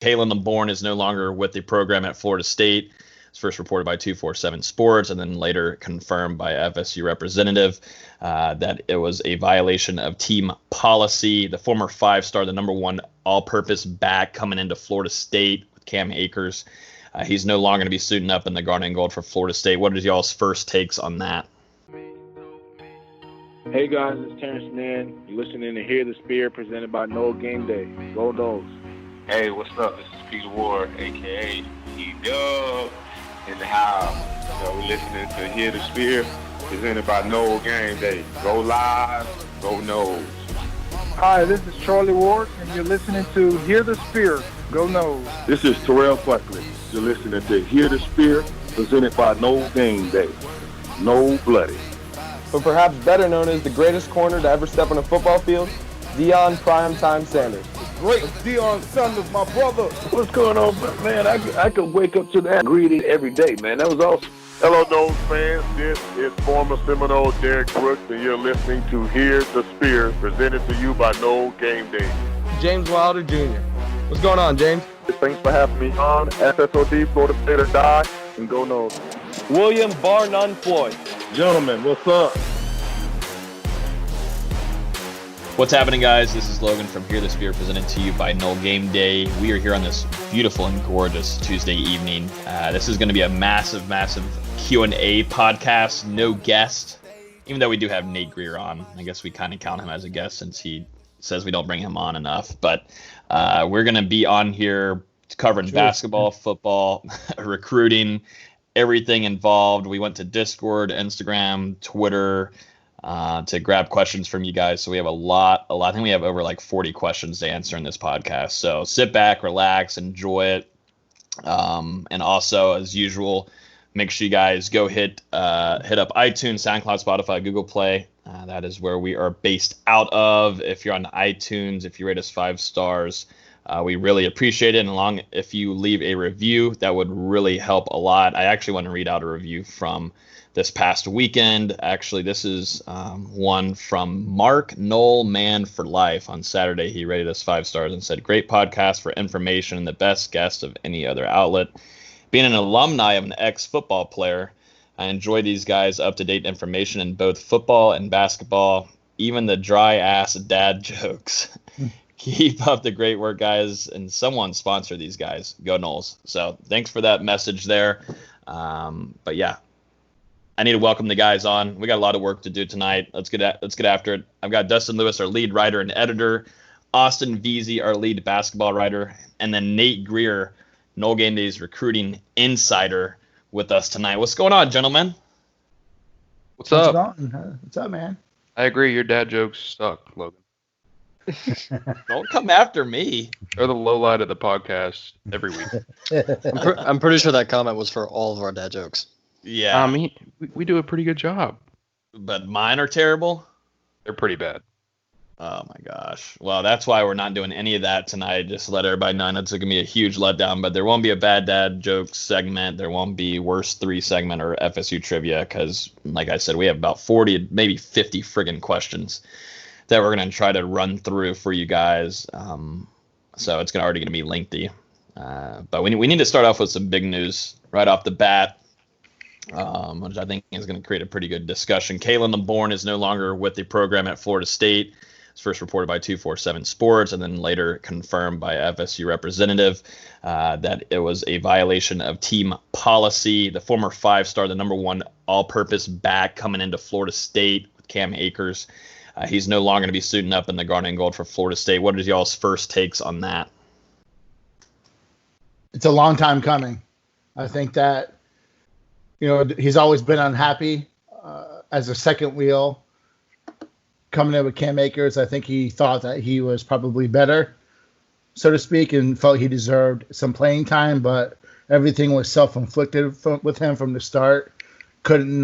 Khalan Laborn is no longer with the program at Florida State. It's first reported by 247 Sports and then later confirmed by FSU representative that it was a violation of team policy. The former five-star, the number one all-purpose back coming into Florida State with Cam Akers. He's no longer going to be suiting up in the garnet and gold for Florida State. What are y'all's first takes on that? Hey guys, it's Terrence Mann. You're listening to Hear the Spear, presented by Noel Game Day. Go Noles. Hey, what's up? This is Peter Ward, a.k.a. E-Dub, in the house. We're listening to Hear the Spear, presented by Noel Game Day. Go Live, go Noles. Hi, this is Charlie Ward, and you're listening to Hear the Spear, go Noles. This is Terrell Buckley. You're listening to Hear the Spear, presented by Noel Game Day. No Bloody. But perhaps better known as the greatest corner to ever step on a football field, Deion Primetime Sanders. Great Deion Sanders, my brother. What's going on, man? I could wake up to that greeting every day, man. That was awesome. Hello, Noles fans. This is former Seminole Derek Brooks, and you're listening to Hear the Spear, presented to you by Noel Game Day. James Wilder Jr. What's going on, James? Thanks for having me on. SSOD, Florida State or Die, and go Noles. William Bar None Floyd. Gentlemen, what's up? What's happening, guys? This is Logan from Hear the Spear, presented to you by Noel Game Day. We are here on this beautiful and gorgeous Tuesday evening. This is going to be a massive Q&A podcast. No guest, even though we do have Nate Greer on. I guess we kind of count him as a guest since he says we don't bring him on enough. But we're going to be on here covering basketball, football, recruiting, everything involved. We went to Discord, Instagram, Twitter, to grab questions from you guys. So we have a lot. I think we have over like 40 questions to answer in this podcast. So sit back, relax, enjoy it. And also, as usual, make sure you guys go hit up iTunes, SoundCloud, Spotify, Google Play. That is where we are based out of. If you're on iTunes, if you rate us 5 stars, we really appreciate it. And if you leave a review, that would really help a lot. I actually want to read out a review from this past weekend. Actually, this is one from Mark Knoll Man for Life. On Saturday, he rated us 5 stars and said, "Great podcast for information and the best guest of any other outlet. Being an alumni of an ex-football player, I enjoy these guys' up-to-date information in both football and basketball, even the dry-ass dad jokes. Keep up the great work, guys, and someone sponsor these guys. Go Noles." So thanks for that message there. But yeah, I need to welcome the guys on. We got a lot of work to do tonight. Let's get after it. I've got Dustin Lewis, our lead writer and editor, Austin Veazey, our lead basketball writer, and then Nate Greer, Noel Game Day's recruiting insider, with us tonight. What's going on, gentlemen? What's up? What's up, man? I agree. Your dad jokes suck, Logan. Don't come after me. They're the low light of the podcast every week. I'm pretty sure that comment was for all of our dad jokes. Yeah. I mean, we do a pretty good job. But mine are terrible? They're pretty bad. Oh, my gosh. Well, that's why we're not doing any of that tonight. Just to let everybody know it's going to be a huge letdown. But there won't be a bad dad jokes segment. There won't be worst 3 segment or FSU trivia because, like I said, we have about 40, maybe 50 friggin' questions that we're going to try to run through for you guys. So it's already going to be lengthy. But we need to start off with some big news right off the bat, which I think is going to create a pretty good discussion. Khalan Laborn is no longer with the program at Florida State. It's first reported by 247 Sports and then later confirmed by FSU representative that it was a violation of team policy. The former 5-star, the number one all-purpose back coming into Florida State with Cam Akers. He's no longer going to be suiting up in the garnet and gold for Florida State. What are y'all's first takes on that? It's a long time coming. I think that, he's always been unhappy as a second wheel coming in with Cam Akers. I think he thought that he was probably better, so to speak, and felt he deserved some playing time, but everything was self-inflicted with him from the start. Couldn't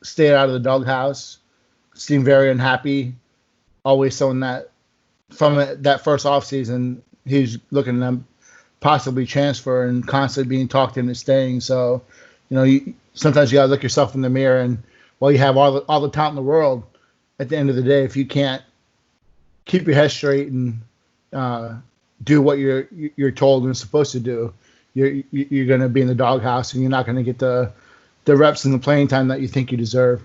stay out of the doghouse. Seemed very unhappy. Always showing that from that first offseason, he's looking to possibly transfer and constantly being talked into staying. So, sometimes you got to look yourself in the mirror, and while you have all the talent in the world, at the end of the day, if you can't keep your head straight and do what you're told and supposed to do, you're going to be in the doghouse and you're not going to get the reps and the playing time that you think you deserve.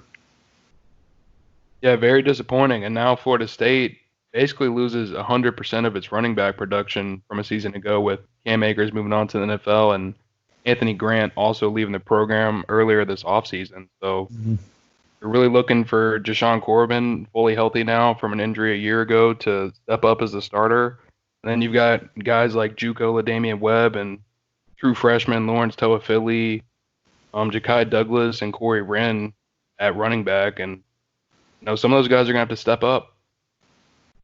Yeah, very disappointing. And now Florida State basically loses 100% of its running back production from a season ago, with Cam Akers moving on to the NFL and Anthony Grant also leaving the program earlier this offseason. So you're really looking for Jashawn Corbin, fully healthy now from an injury a year ago, to step up as a starter. And then you've got guys like Juco LaDamian Webb and true freshman Lawrence Toafili, Ja'Kai Douglas, and Corey Wren at running back. And some of those guys are going to have to step up.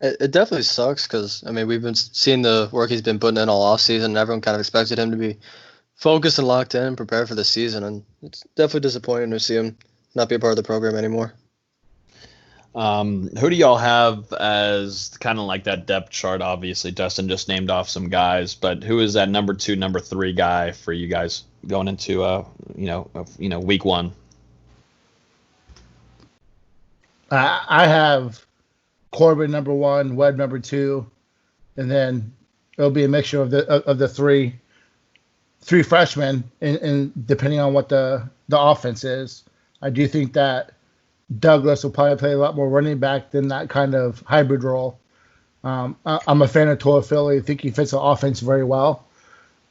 It definitely sucks because, we've been seeing the work he's been putting in all offseason, and everyone kind of expected him to be focused and locked in and prepared for the season. And it's definitely disappointing to see him not be a part of the program anymore. Who do y'all have as kind of like that depth chart? Obviously, Dustin just named off some guys, but who is that number 2, number 3 guy for you guys going into week 1? I have Corbin number 1, Webb number 2, and then it'll be a mixture of the three freshmen, and depending on what the offense is. I do think that Douglas will probably play a lot more running back than that kind of hybrid role. I'm a fan of Toafili. I think he fits the offense very well.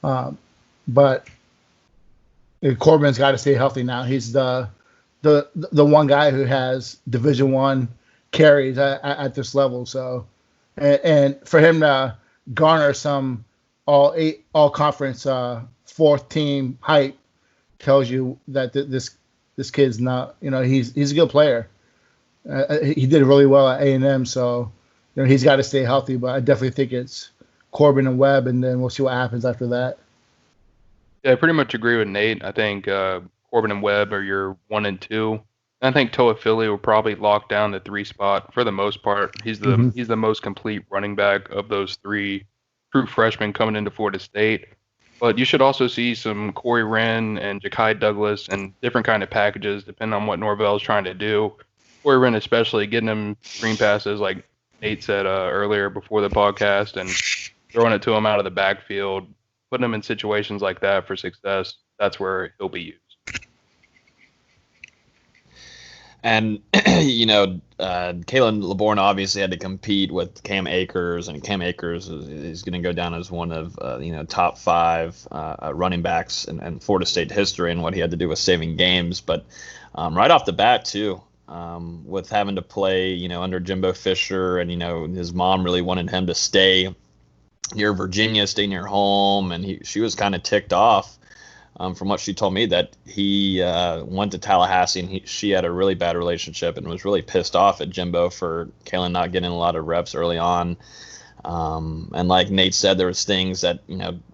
But Corbin's got to stay healthy now. He's the one guy who has Division I carries at this level. So, and for him to garner some all conference 4th team hype tells you that this kid's not, he's a good player. He did really well at A&M, so he's got to stay healthy. But I definitely think it's Corbin and Webb, and then we'll see what happens after that. Yeah, I pretty much agree with Nate. I think Corbin and Webb are your 1 and 2. And I think Toafili will probably lock down the 3 spot for the most part. He's the most complete running back of those 3 true freshmen coming into Florida State. But you should also see some Corey Wren and Ja'Kai Douglas and different kind of packages depending on what Norvell is trying to do. Corey Wren especially, getting him screen passes like Nate said earlier before the podcast, and throwing it to him out of the backfield, putting him in situations like that for success. That's where he'll be used. And, Khalan Laborn obviously had to compete with Cam Akers, and Cam Akers is going to go down as one of, top 5 running backs in Florida State history, and what he had to do with saving games. But right off the bat, too, with having to play, under Jimbo Fisher, and, his mom really wanted him to stay near Virginia, stay near home, and she was kind of ticked off. From what she told me, that he went to Tallahassee, and she had a really bad relationship and was really pissed off at Jimbo for Khalan not getting a lot of reps early on. And like Nate said, there was things that,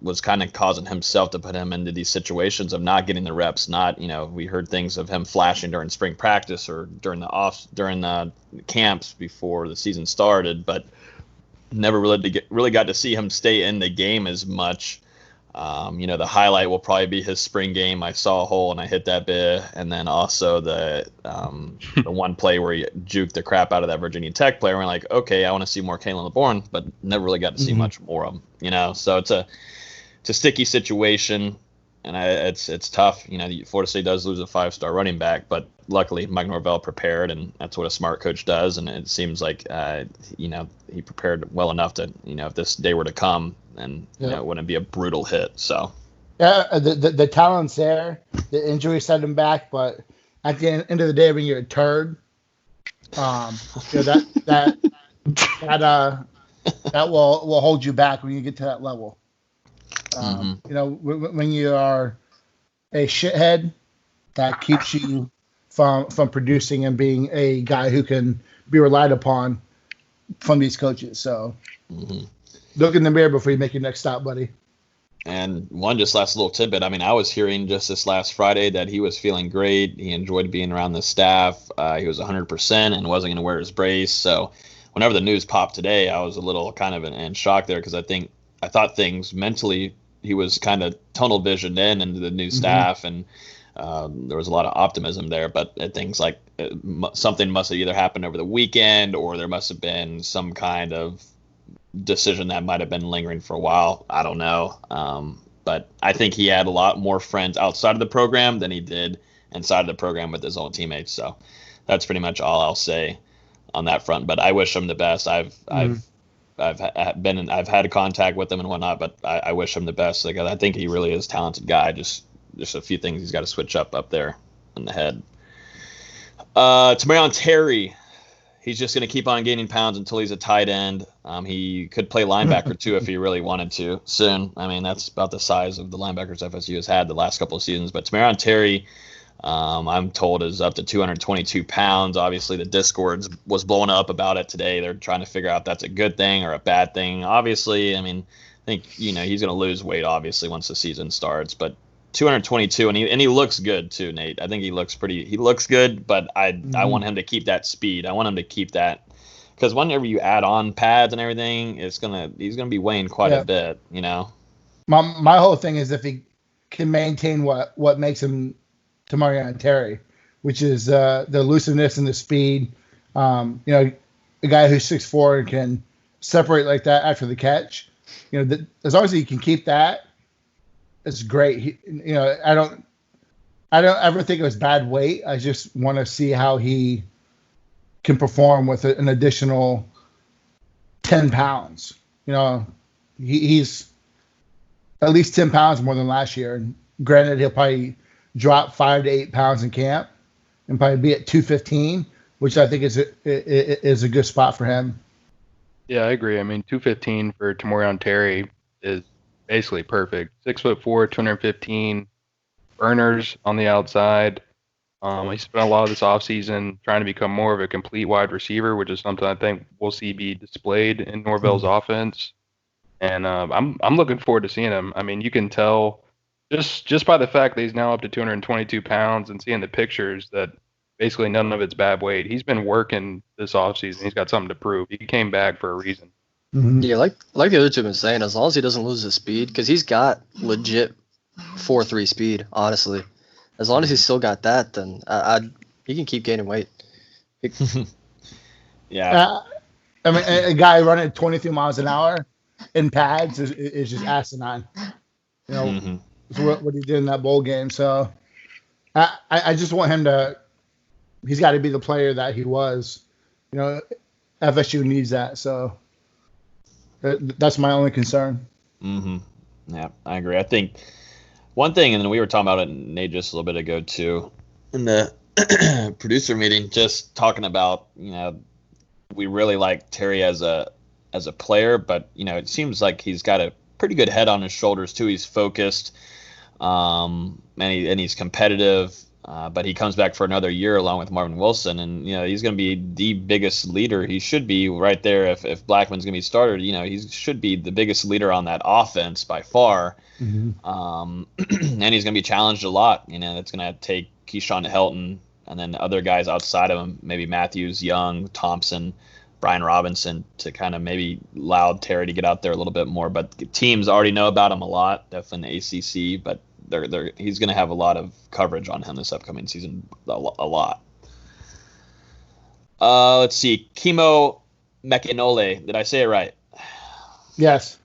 was kind of causing himself to put him into these situations of not getting the reps. Not, we heard things of him flashing during spring practice or during the camps before the season started, but never really got to see him stay in the game as much. The highlight will probably be his spring game. I saw a hole and I hit that bit, and then also the one play where he juked the crap out of that Virginia Tech player. And we're like, okay, I want to see more Khalan Laborn, but never really got to see much more of him. So it's a sticky situation, and it's tough. Florida State does lose a 5-star running back, but luckily Mike Norvell prepared, and that's what a smart coach does. And it seems like he prepared well enough to if this day were to come, and it wouldn't be a brutal hit. So the talent's there. The injury set him back, but at the end of the day, when you're a turd, that will hold you back when you get to that level. When you are a shithead, that keeps you from producing and being a guy who can be relied upon from these coaches. So look in the mirror before you make your next stop, buddy. And one just last little tidbit. I was hearing just this last Friday that he was feeling great. He enjoyed being around the staff. He was 100% and wasn't going to wear his brace. So whenever the news popped today, I was a little kind of in shock there, because I thought things mentally, he was kind of tunnel visioned into the new staff, and there was a lot of optimism there. But things like something must have either happened over the weekend, or there must have been some kind of decision that might have been lingering for a while. I don't know. But I think he had a lot more friends outside of the program than he did inside of the program with his old teammates. So that's pretty much all I'll say on that front. But I wish him the best. I've had contact with him and whatnot, but I wish him the best. Like, I think he really is a talented guy. Just a few things he's got to switch up there in the head. Tamarion Terry, he's just going to keep on gaining pounds until he's a tight end. He could play linebacker too if he really wanted to soon. I mean, that's about the size of the linebackers FSU has had the last couple of seasons. But Tamarion Terry, I'm told, is up to 222 pounds. Obviously, the Discord was blowing up about it today. They're trying to figure out if that's a good thing or a bad thing. Obviously, I mean, I think, he's going to lose weight, obviously, once the season starts. But 222, and he looks good too, Nate. I think he looks good, but I want him to keep that speed. I want him to keep that, because whenever you add on pads and everything, he's gonna be weighing quite a bit, My whole thing is if he can maintain what makes him Tamarion Terry, which is the elusiveness and the speed. A guy who's 6'4" and can separate like that after the catch. As long as he can keep that, it's great. I don't ever think it was bad weight. I just want to see how he can perform with an additional 10 pounds. He's at least 10 pounds more than last year. And granted, he'll probably drop 5 to 8 pounds in camp and probably be at 215, which I think is a good spot for him. Yeah, I agree. I mean, 215 for Tamarion Terry is basically perfect. 6'4", 215, burners on the outside. He spent a lot of this offseason trying to become more of a complete wide receiver, which is something I think we'll see be displayed in Norvell's offense. And I'm looking forward to seeing him. I mean, you can tell just by the fact that he's now up to 222 pounds and seeing the pictures that basically none of it's bad weight. He's been working this offseason. He's got something to prove. He came back for a reason. Mm-hmm. Yeah, like the other two have been saying, as long as he doesn't lose his speed, because he's got legit 4.3 speed, honestly. As long as he's still got that, then he can keep gaining weight. Yeah. I mean, a guy running at 23 miles an hour in pads is just asinine. So what he did in that bowl game. So I just want him to – he's got to be the player that he was. FSU needs that, so – that's my only concern. Mm-hmm. Yeah, I agree. I think one thing, and then we were talking about it, Nate, just a little bit ago too, in the producer meeting, just talking about, we really like Terry as a player, but it seems like he's got a pretty good head on his shoulders too. He's focused, and he's competitive. But he comes back for another year along with Marvin Wilson, and he's going to be the biggest leader. He should be right there if Blackman's going to be started. He should be the biggest leader on that offense by far. Mm-hmm. And he's going to be challenged a lot. That's going to take Keyshawn Helton and then other guys outside of him, maybe Matthews, Young, Thompson, Brian Robinson, to kind of maybe allow Terry to get out there a little bit more. But teams already know about him a lot, definitely in the ACC, but he's going to have a lot of coverage on him this upcoming season, a lot. Let's see. Kimo Mekinole. Did I say it right? Yes.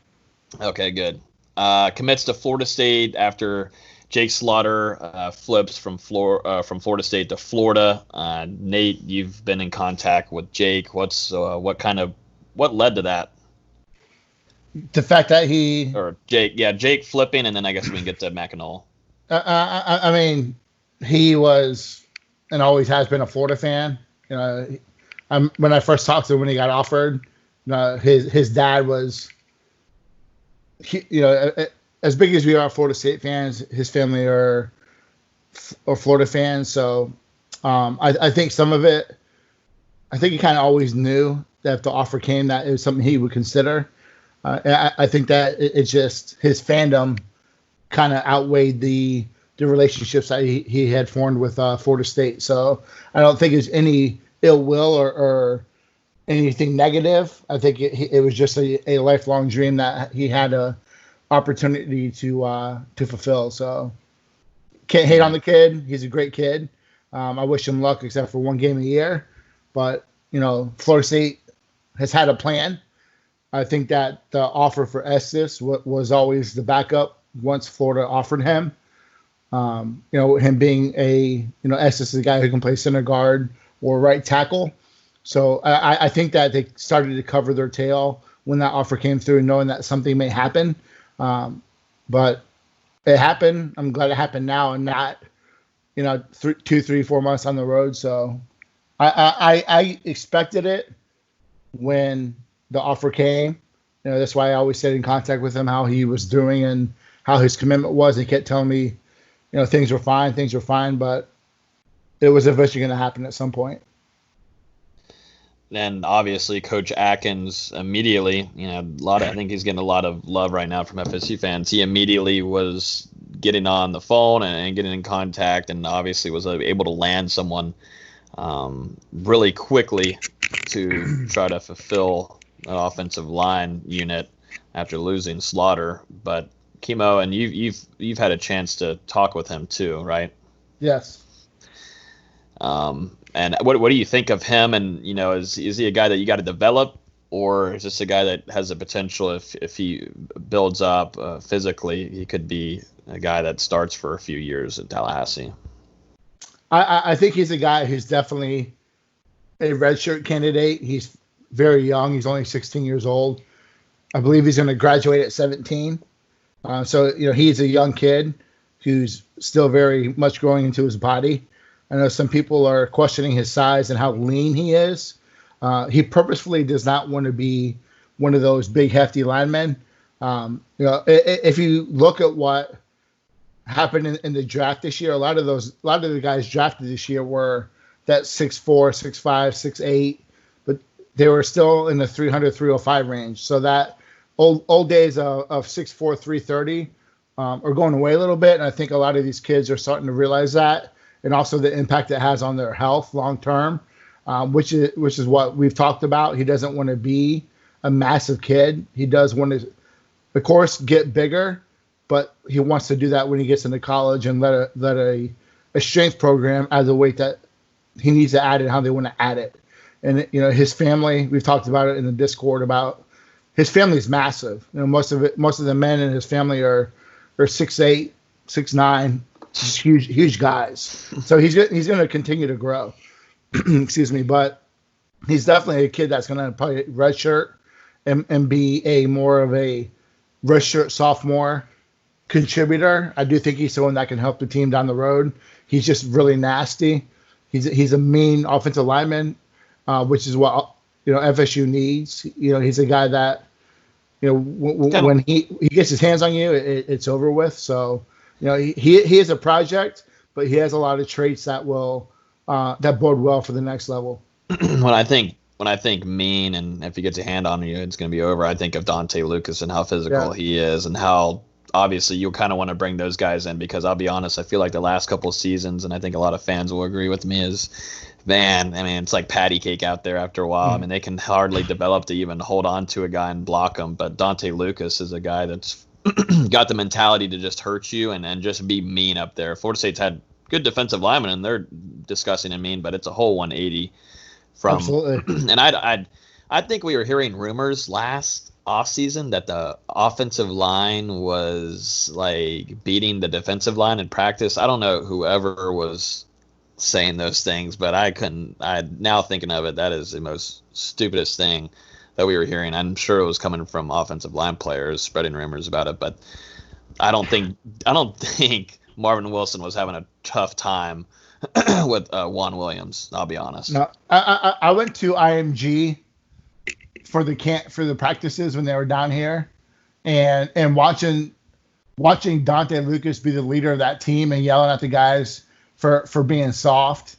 Okay, good. Commits to Florida State after Jake Slaughter flips from Florida State to Florida. Nate, you've been in contact with Jake. What led to that? The fact that Jake flipping, and then I guess we can get to McEnroe. I mean, he was and always has been a Florida fan. When I first talked to him when he got offered, his dad was, as big as we are Florida State fans, his family are Florida fans. So I think some of it, I think he kind of always knew that if the offer came, that it was something he would consider. I think that it's just his fandom kind of outweighed the relationships that he had formed with Florida State. So I don't think it's any ill will or anything negative. I think it was just a lifelong dream that he had a opportunity to fulfill. So can't hate on the kid. He's a great kid. I wish him luck except for one game a year. But, Florida State has had a plan. I think that the offer for Estes was always the backup once Florida offered him. Him being Estes is a guy who can play center guard or right tackle. So I think that they started to cover their tail when that offer came through, knowing that something may happen. But it happened. I'm glad it happened now and not, 2, 3, 4 months on the road. So I expected it when the offer came. That's why I always stayed in contact with him, how he was doing and how his commitment was. He kept telling me, things were fine, but it was eventually going to happen at some point. And obviously, Coach Atkins immediately, I think he's getting a lot of love right now from FSU fans. He immediately was getting on the phone and getting in contact, and obviously was able to land someone really quickly to try to fulfill an offensive line unit after losing Slaughter. But Kimo, and you've had a chance to talk with him too, right? Yes. And what do you think of him? And is he a guy that you got to develop, or is this a guy that has the potential if he builds up physically, he could be a guy that starts for a few years in Tallahassee? I think he's a guy who's definitely a redshirt candidate. He's very young. He's only 16 years old. I believe he's going to graduate at 17. So he's a young kid who's still very much growing into his body. I know some people are questioning his size and how lean he is. He purposefully does not want to be one of those big, hefty linemen. If you look at what happened in the draft this year, a lot of the guys drafted this year were that 6'4", 6'5", 6'8", but they were still in the 300, 305 range. So that old days of 6'4", 330 are going away a little bit, and I think a lot of these kids are starting to realize that, and also the impact it has on their health long term, which is what we've talked about. He doesn't want to be a massive kid. He does want to, of course, get bigger, but he wants to do that when he gets into college and let a strength program add the weight that he needs to add it, how they want to add it. And his family, we've talked about it in the Discord about his family is massive. Most of the men in his family are 6'8", 6'9", just huge guys. So he's going to continue to grow. Excuse me, but he's definitely a kid that's going to probably redshirt and be a more of a redshirt sophomore contributor. I do think he's someone that can help the team down the road. He's just really nasty. He's a mean offensive lineman, which is what FSU needs. He's a guy that when he gets his hands on you, it's over with. So he is a project, but he has a lot of traits that will that bode well for the next level. When I think mean, and if he gets a hand on you, it's going to be over. I think of Dante Lucas and how physical he is, and how obviously you kind of want to bring those guys in, because I'll be honest, I feel like the last couple of seasons, and I think a lot of fans will agree with me, is it's like patty cake out there after a while. I mean, they can hardly develop to even hold on to a guy and block him. But Dante Lucas is a guy that's got the mentality to just hurt you and just be mean up there. Florida State's had good defensive linemen, and they're disgusting and mean, but it's a whole 180 from. Absolutely. And I think we were hearing rumors last offseason that the offensive line was like beating the defensive line in practice. I don't know whoever was saying those things, but now thinking of it, that is the most stupidest thing that we were hearing. I'm sure it was coming from offensive line players spreading rumors about it, but I don't think Marvin Wilson was having a tough time with Juan Williams. I'll be honest. No, I went to IMG for the practices when they were down here, and watching Dante Lucas be the leader of that team and yelling at the guys for being soft,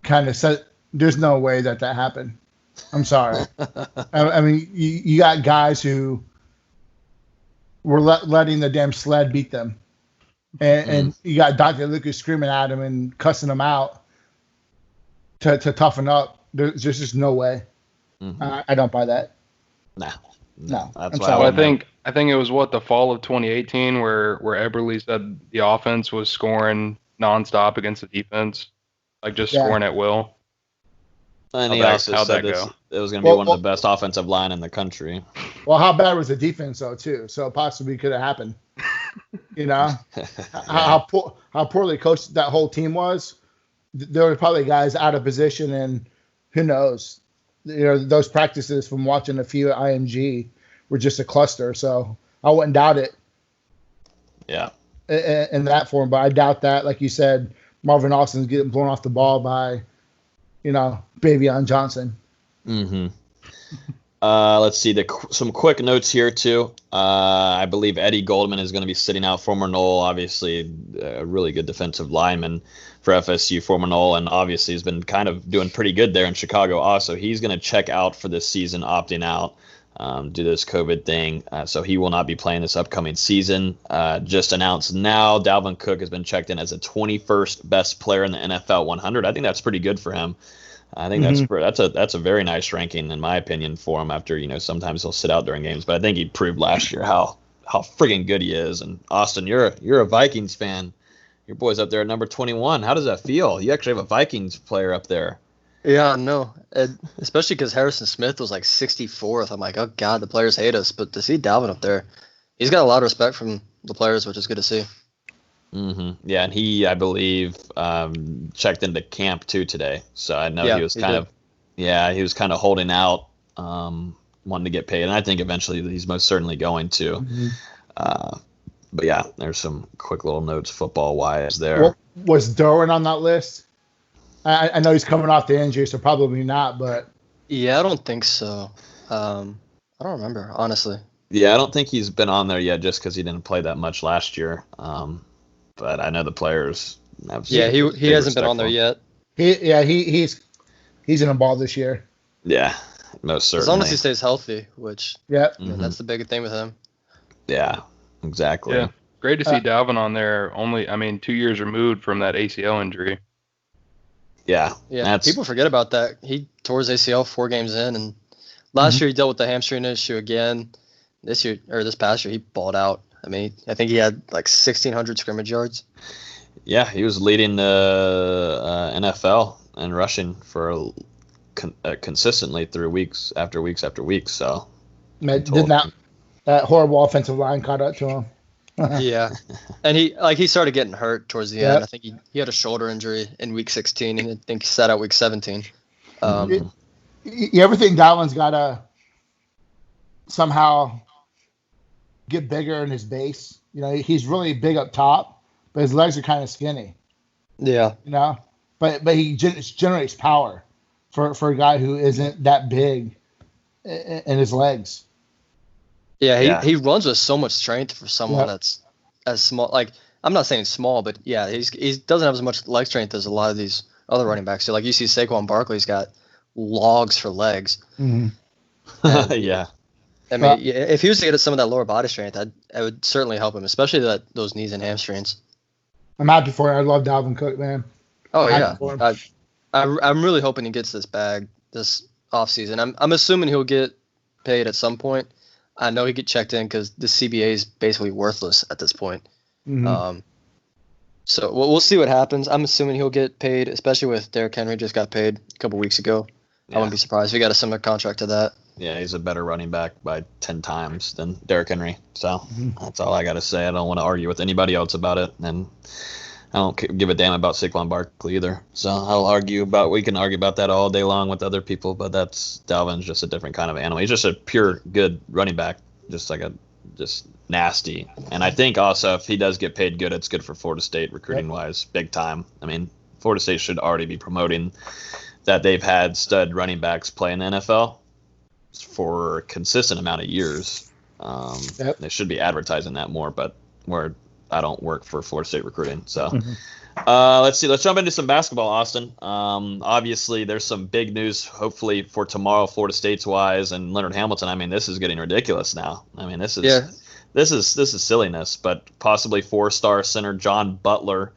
kind of said, there's no way that happened. I'm sorry. I mean, you got guys who were letting the damn sled beat them. And you got Dante Lucas screaming at him and cussing him out to toughen up. There's just no way. I don't buy that. No. That's why I think it was the fall of 2018 where Eberle said the offense was scoring nonstop against the defense, like just scoring at will. And he How'd also that said go? it was going to be one of the best offensive line in the country. Well, how bad was the defense though too? So it possibly could have happened. You know how poorly coached that whole team was. There were probably guys out of position, and who knows? Those practices from watching a few at IMG were just a cluster. So I wouldn't doubt it. Yeah. In that form, but I doubt that. Like you said, Marvin Austin's getting blown off the ball by, Bavion Johnson. Mm-hmm. Let's see some quick notes here too. I believe Eddie Goldman is going to be sitting out. Former Knoll, obviously a really good defensive lineman for FSU. Former Knoll, and obviously has been kind of doing pretty good there in Chicago. Also, he's going to check out for this season, opting out due to this COVID thing. So he will not be playing this upcoming season. Just announced now, Dalvin Cook has been checked in as the 21st best player in the NFL 100. I think that's pretty good for him. I think that's a very nice ranking in my opinion for him. After sometimes he'll sit out during games, but I think he proved last year how friggin' good he is. And Austin, you're a Vikings fan. Your boy's up there at number 21. How does that feel? You actually have a Vikings player up there. Yeah, no, especially because Harrison Smith was like 64th. I'm like, oh god, the players hate us. But to see Dalvin up there, he's got a lot of respect from the players, which is good to see. Mm-hmm. Yeah, and he, I believe, checked into camp too today. So I know he was kind of holding out, wanting to get paid, and I think eventually he's most certainly going to. Mm-hmm. But yeah, there's some quick little notes football wise there. Well, was Derwin on that list? I know he's coming off the injury, so probably not. But yeah, I don't think so. I don't remember, honestly. Yeah, I don't think he's been on there yet, just because he didn't play that much last year. But I know the players. He hasn't been on there yet. He's in a ball this year. Yeah, most certainly. As long as he stays healthy, which that's the big thing with him. Yeah, exactly. Yeah, great to see Dalvin on there. 2 years removed from that ACL injury. Yeah. People forget about that. He tore his ACL 4 games in, and last year he dealt with the hamstring issue again. This past year he balled out. I think he had like 1,600 scrimmage yards. Yeah, he was leading the NFL in rushing for consistently through weeks after weeks after weeks. So, that horrible offensive line caught up to him. Yeah, and he started getting hurt towards the end. I think he had a shoulder injury in week 16, and I think he sat out week 17. You ever think Dalvin's got to somehow get bigger in his base? He's really big up top, but his legs are kind of skinny. Yeah. But he generates power for a guy who isn't that big in his legs. Yeah, he runs with so much strength for someone that's as small. Like, I'm not saying small, but yeah, he doesn't have as much leg strength as a lot of these other running backs. So, like, you see Saquon Barkley's got logs for legs. Mm-hmm. Yeah. If he was to get some of that lower body strength, I would certainly help him, especially those knees and hamstrings. I'm happy for him. I love Dalvin Cook, man. Oh, yeah. I'm really hoping he gets this bag this offseason. I'm assuming he'll get paid at some point. I know he get checked in because the CBA is basically worthless at this point. Mm-hmm. So we'll see what happens. I'm assuming he'll get paid, especially with Derrick Henry just got paid a couple weeks ago. I wouldn't be surprised if he got a similar contract to that. Yeah, he's a better running back by 10 times than Derrick Henry. So that's all I got to say. I don't want to argue with anybody else about it. And I don't give a damn about Saquon Barkley either. So we can argue about that all day long with other people, but Dalvin's just a different kind of animal. He's just a pure good running back, just nasty. And I think also if he does get paid good, it's good for Florida State recruiting wise, big time. Florida State should already be promoting that they've had stud running backs play in the NFL for a consistent amount of years. They should be advertising that more, but I don't work for Florida State recruiting. So let's see. Let's jump into some basketball, Austin. Obviously, there's some big news, hopefully, for tomorrow, Florida State's wise, and Leonard Hamilton. This is getting ridiculous now. This is silliness, but possibly 4-star center John Butler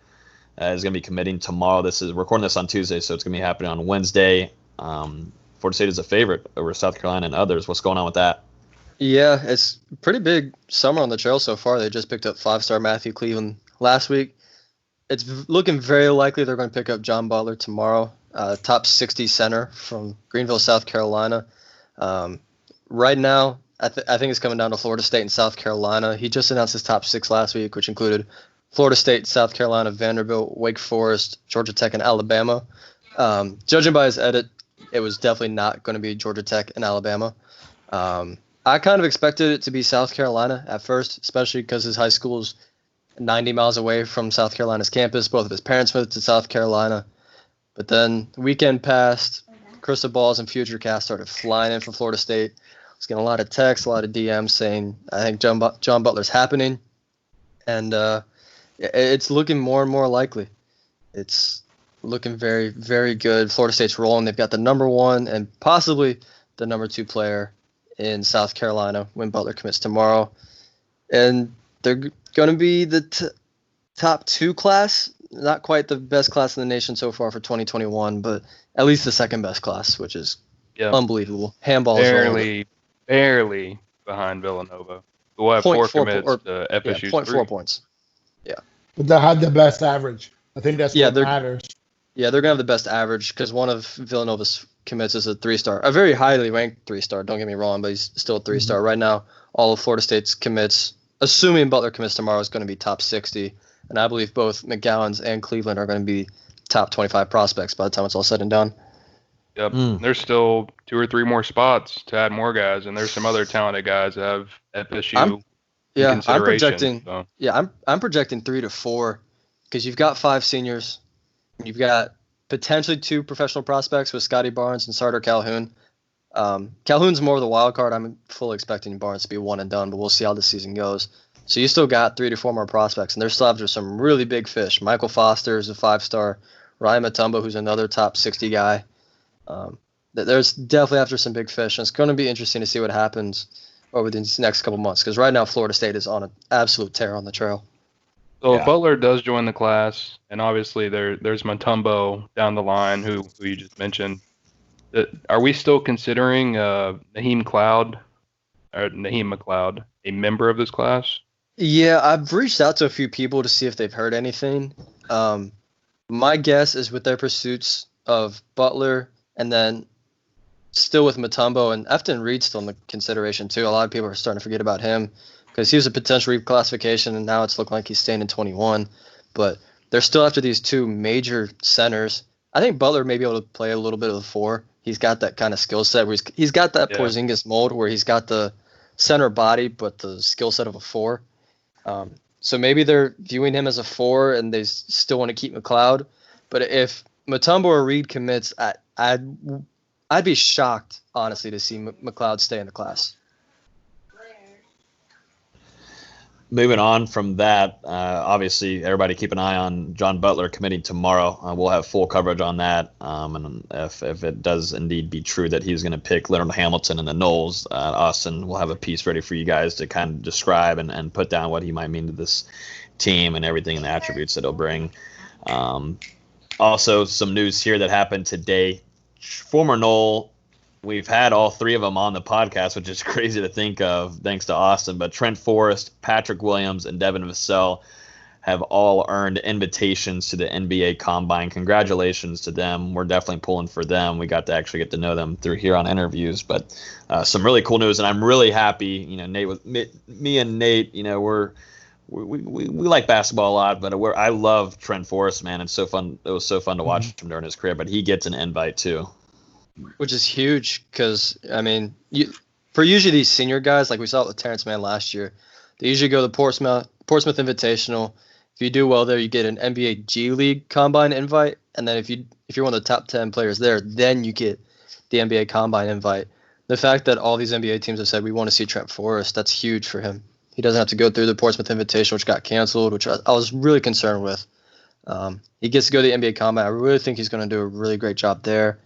is going to be committing tomorrow. We're recording this on Tuesday, so it's going to be happening on Wednesday. Florida State is a favorite over South Carolina and others. What's going on with that? Yeah, it's a pretty big summer on the trail so far. They just picked up 5-star Matthew Cleveland last week. It's looking very likely they're going to pick up John Butler tomorrow. top 60 center from Greenville, South Carolina. Right now, I think it's coming down to Florida State and South Carolina. He just announced his top 6 last week, which included Florida State, South Carolina, Vanderbilt, Wake Forest, Georgia Tech, and Alabama. Judging by his edit, it was definitely not going to be Georgia Tech and Alabama. I kind of expected it to be South Carolina at first, especially because his high school is 90 miles away from South Carolina's campus. Both of his parents moved to South Carolina. But then the weekend passed, crystal balls and future cast started flying in from Florida State. I was getting a lot of texts, a lot of DMs saying, I think John Butler's happening. And it's looking more and more likely. It's looking very, very good. Florida State's rolling. They've got the number 1 and possibly the number 2 player in South Carolina when Butler commits tomorrow. And they're going to be the top 2 class. Not quite the best class in the nation so far for 2021, but at least the second best class, which is unbelievable. Handball is barely behind Villanova, who have 4 commits to FSU's 0.4 points. Yeah. But they had the best average. I think that's what matters. Yeah, they're going to have the best average because one of Villanova's commits is a 3-star, a very highly ranked 3-star. Don't get me wrong, but he's still a 3-star. Right now, all of Florida State's commits, assuming Butler commits tomorrow, is going to be top 60. And I believe both McGowan's and Cleveland are going to be top 25 prospects by the time it's all said and done. Yep. There's still 2 or 3 more spots to add more guys, and there's some other talented guys that have FSU I'm projecting 3 to 4 because you've got 5 seniors. You've got potentially 2 professional prospects with Scotty Barnes and Sartor Calhoun. Calhoun's more of the wild card. I'm fully expecting Barnes to be one and done, but we'll see how the season goes. So you still got 3 to 4 more prospects, and they're still after some really big fish. Michael Foster is a 5-star. Ryan Mutombo, who's another top 60 guy. There's definitely after some big fish, and it's going to be interesting to see what happens over these next couple months, because right now Florida State is on an absolute tear on the trail. So if Butler does join the class, and obviously there's Mutombo down the line, who you just mentioned, are we still considering Naheem McLeod a member of this class? Yeah, I've reached out to a few people to see if they've heard anything. My guess is with their pursuits of Butler and then still with Mutombo and Efton Reed's still in the consideration too. A lot of people are starting to forget about him because he was a potential reclassification and now it's looking like he's staying in 21. But they're still after these 2 major centers. I think Butler may be able to play a little bit of the 4. He's got that kind of skill set where he's got that Porzingis mold where he's got the center body but the skill set of a 4. So maybe they're viewing him as a 4 and they still want to keep McLeod. But if Mutombo or Reed commits, I'd be shocked, honestly, to see McLeod stay in the class. Moving on from that, obviously, everybody keep an eye on John Butler committing tomorrow. We'll have full coverage on that. And if it does indeed be true that he's going to pick Leonard Hamilton and the Knowles, Austin will have a piece ready for you guys to kind of describe and put down what he might mean to this team and everything and the attributes that he'll bring. Also, some news here that happened today. Former Knoll, we've had all 3 of them on the podcast, which is crazy to think of, thanks to Austin. But Trent Forrest, Patrick Williams, and Devin Vassell have all earned invitations to the NBA Combine. Congratulations to them. We're definitely pulling for them. We got to actually get to know them through here on interviews. But some really cool news, and I'm really happy. Nate, me and Nate, we like basketball a lot, but I love Trent Forrest, man. It's so fun. It was so fun to watch him during his career, but he gets an invite too. Which is huge because, for usually these senior guys, like we saw with Terrence Mann last year, they usually go to the Portsmouth Invitational. If you do well there, you get an NBA G League Combine invite, and then if you're one of the top 10 players there, then you get the NBA Combine invite. The fact that all these NBA teams have said we want to see Trent Forrest, that's huge for him. He doesn't have to go through the Portsmouth Invitational, which got canceled, which I was really concerned with. He gets to go to the NBA Combine. I really think he's going to do a really great job there.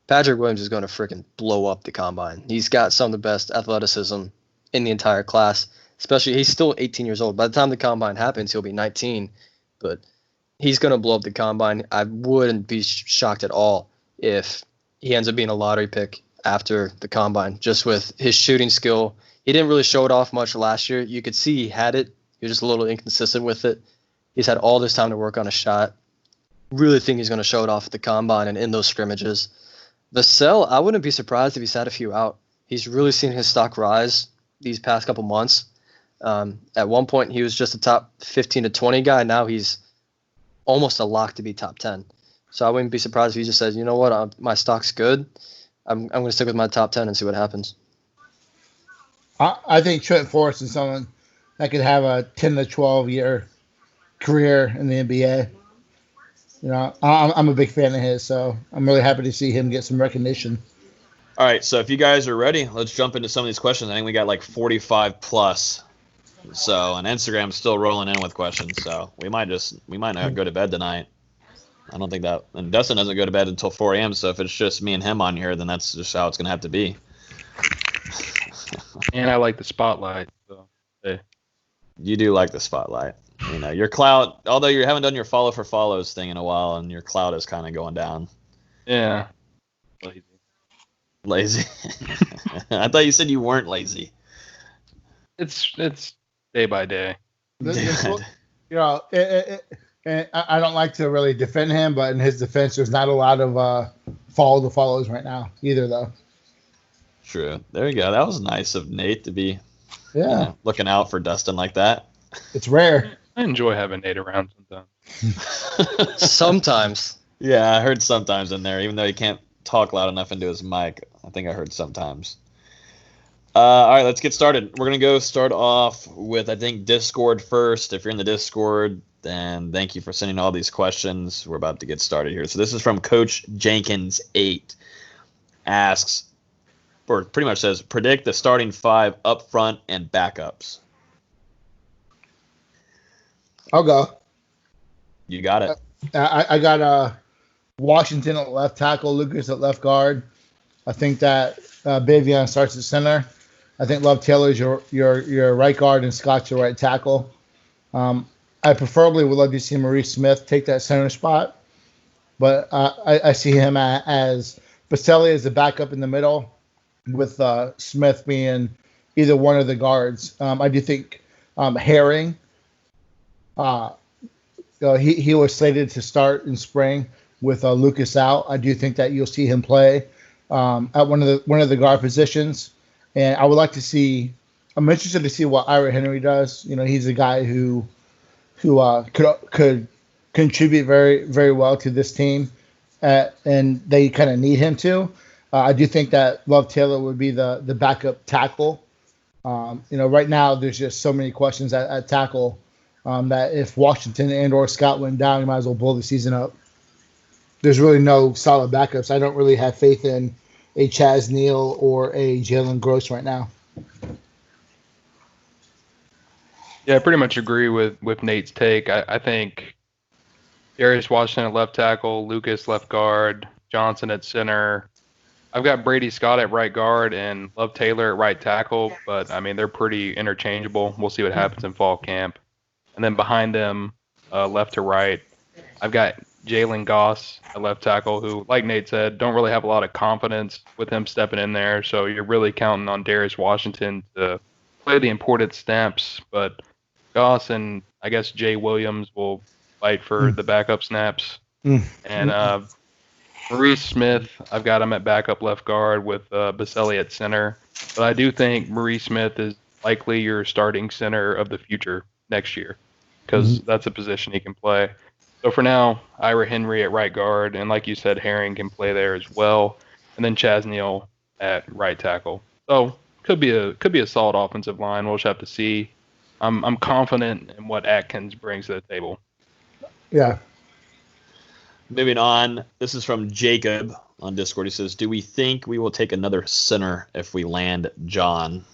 Patrick Williams is going to freaking blow up the Combine. He's got some of the best athleticism in the entire class, especially he's still 18 years old. By the time the Combine happens, he'll be 19, but he's going to blow up the Combine. I wouldn't be shocked at all if he ends up being a lottery pick after the Combine, just with his shooting skill. He didn't really show it off much last year. You could see he had it. He was just a little inconsistent with it. He's had all this time to work on a shot. really think he's going to show it off at the combine and in those scrimmages. Vassell, I wouldn't be surprised if he's had a few out. He's really seen his stock rise these past couple months. At one point, he was just a top 15 to 20 guy. Now he's almost a lock to be top 10. So I wouldn't be surprised if he just says, you know what, my stock's good. I'm going to stick with my top 10 and see what happens. I think Trent Forrest is someone that could have a 10 to 12 year career in the NBA. You know, I'm a big fan of his, so I'm really happy to see him get some recognition. All right, so if you guys are ready, let's jump into some of these questions. I think we got like 45 plus. So, and Instagram's still rolling in with questions, so we might not go to bed tonight. I don't think that, and Dustin doesn't go to bed until 4 a.m., so if it's just me and him on here, then that's just how it's going to have to be. And I like the spotlight. So, hey. You do like the spotlight. You know, your clout, although you haven't done your follow for follows thing in a while, and your clout is kind of going down. Yeah. Lazy. I thought you said you weren't lazy. It's day by day. You know, I don't like to really defend him, but in his defense, there's not a lot of follow the follows right now either, though. True. There you go. That was nice of Nate to be looking out for Dustin like that. It's rare. I enjoy having Nate around sometimes. Sometimes. Yeah, I heard sometimes in there, even though he can't talk loud enough into his mic. I think I heard sometimes. All right, let's get started. We're going to go start off with, I think, Discord first. If you're in the Discord, then thank you for sending all these questions. We're about to get started here. So this is from Coach Jenkins 8. Asks, or pretty much says, predict the starting 5 up front and backups. I'll go. You got it. I got Washington at left tackle, Lucas at left guard. I think that Bavion starts at center. I think Love Taylor's your right guard and Scott's your right tackle. I preferably would love to see Maurice Smith take that center spot, but I see him as Baselli as the backup in the middle, with Smith being either one of the guards. I do think Herring. He was slated to start in spring with Lucas out. I do think that you'll see him play at one of the guard positions, and I would like to see. I'm interested to see what Ira Henry does. You know, he's a guy who could contribute very, very well to this team, and they kind of need him to. I do think that Love Taylor would be the backup tackle. Right now there's just so many questions at tackle. That if Washington and or Scott went down, you might as well blow the season up. There's really no solid backups. I don't really have faith in a Chaz Neal or a Jalen Gross right now. Yeah, I pretty much agree with Nate's take. I think Darius Washington at left tackle, Lucas left guard, Johnson at center. I've got Brady Scott at right guard and Love Taylor at right tackle, but, I mean, they're pretty interchangeable. We'll see what happens in fall camp. And then behind them, left to right, I've got Jalen Goss at left tackle, who, like Nate said, don't really have a lot of confidence with him stepping in there. So you're really counting on Darius Washington to play the important snaps. But Goss and I guess Jay Williams will fight for the backup snaps. And Maurice Smith, I've got him at backup left guard with Baselli at center. But I do think Maurice Smith is likely your starting center of the future next year, because that's a position he can play. So for now, Ira Henry at right guard, and like you said, Herring can play there as well, and then Chaz Neal at right tackle. So could be a solid offensive line. We'll just have to see. I'm confident in what Atkins brings to the table. Yeah. Moving on, this is from Jacob on Discord. He says, "Do we think we will take another center if we land John?"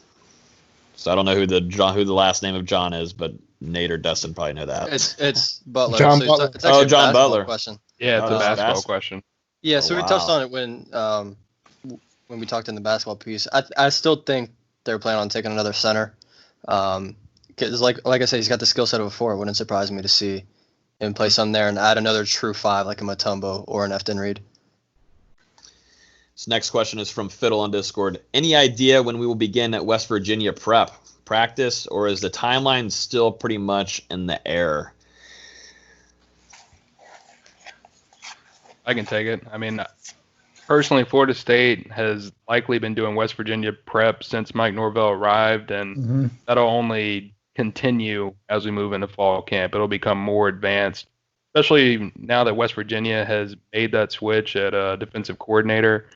So I don't know who the last name of John is, but Nate or Dustin probably know that. It's Butler. John so Butler. It's actually John a basketball Butler. question. Yeah, it's a basketball basketball question. Yeah, so Oh, we touched wow. on it when we talked in the basketball piece. I still think they're planning on taking another center. Because like I said, he's got the skill set of a 4. It wouldn't surprise me to see him play some there and add another true 5 like a Mutombo or an Efton Reed. This next question is from Fiddle on Discord. Any idea when we will begin at West Virginia practice, or is the timeline still pretty much in the air? I can take it. I mean, personally, Florida State has likely been doing West Virginia prep since Mike Norvell arrived, and that'll only continue as we move into fall camp. It'll become more advanced, especially now that West Virginia has made that switch at defensive coordinator.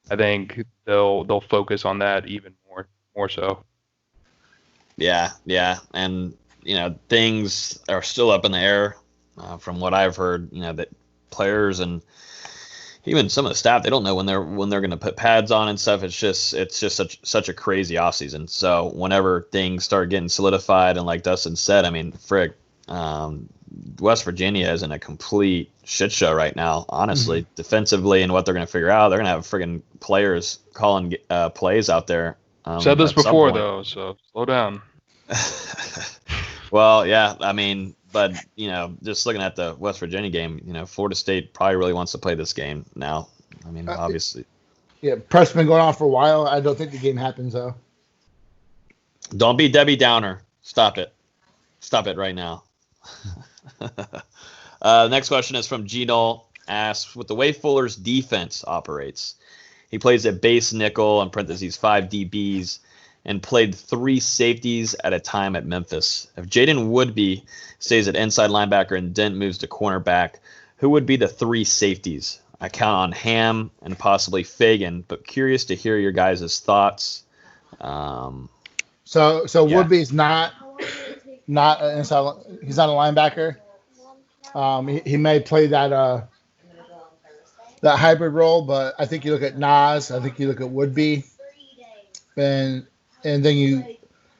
I think they'll focus on that even more so. Yeah, and things are still up in the air from what I've heard. That players and even some of the staff, they don't know when they're going to put pads on and stuff. It's just such a crazy offseason. So whenever things start getting solidified, and like Dustin said, I mean, frick, West Virginia is in a complete shit show right now, honestly, defensively, and what they're going to figure out. They're going to have friggin' players calling plays out there. Said this before, though, so slow down. Well, yeah, I mean, but, just looking at the West Virginia game, Florida State probably really wants to play this game now. I mean, obviously. Yeah, prep's been going on for a while. I don't think the game happens, though. Don't be Debbie Downer. Stop it. Stop it right now. Next question is from Gino. Asks, with the way Fuller's defense operates, he plays at base nickel, in parentheses, 5 DBs, and played 3 safeties at a time at Memphis. If Jaden Woodby stays at inside linebacker and Dent moves to cornerback, who would be the 3 safeties? I count on Ham and possibly Fagan, but curious to hear your guys' thoughts. So Woodby's not an inside. He's not a linebacker. He may play that hybrid role, but I think you look at Nas. I think you look at Woodby, and then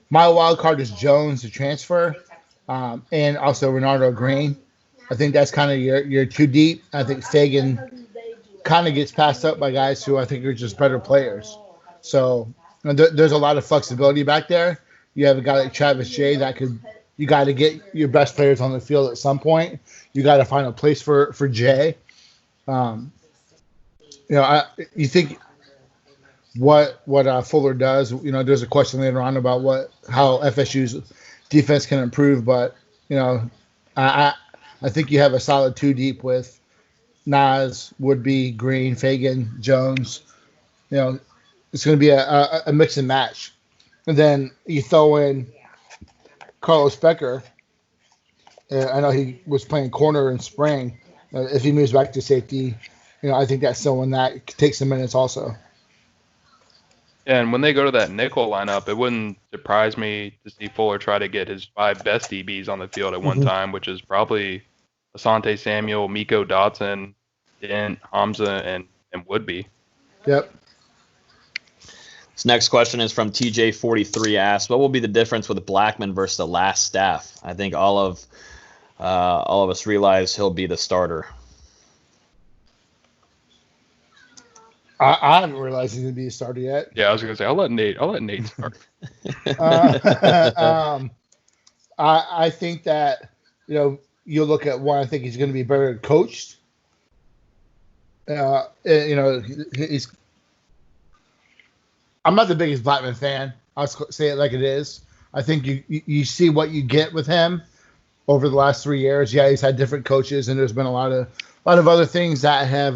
my wild card is Jones to transfer, and also Renardo Green. I think that's kind of your 2 deep. I think Fagan kind of gets passed up by guys who I think are just better players. So there's a lot of flexibility back there. You have a guy like Travis Jay that you got to get your best players on the field at some point. You got to find a place for Jay. You think what Fuller does. There's a question later on about how FSU's defense can improve, but I think you have a solid 2 deep with Nas, Woodby, Green, Fagan, Jones. It's going to be a mix and match, and then you throw in Carlos Becker. I know he was playing corner in spring. If he moves back to safety, I think that's someone that takes some minutes also. And when they go to that nickel lineup, it wouldn't surprise me to see Fuller try to get his 5 best DBs on the field at one time, which is probably Asante Samuel, Miko Dotson, Dent, Hamza, and Woodby. Yep. This next question is from TJ43. Asks, what will be the difference with Blackman versus the last staff? I think all of us realize he'll be the starter. I haven't realized he's going to be a starter yet. Yeah, I was going to say I'll let Nate start. I think that you look at one. I think he's going to be better coached. He's. I'm not the biggest Blackman fan. I'll say it like it is. I think you see what you get with him over the last 3 years. Yeah, he's had different coaches, and there's been a lot of other things that have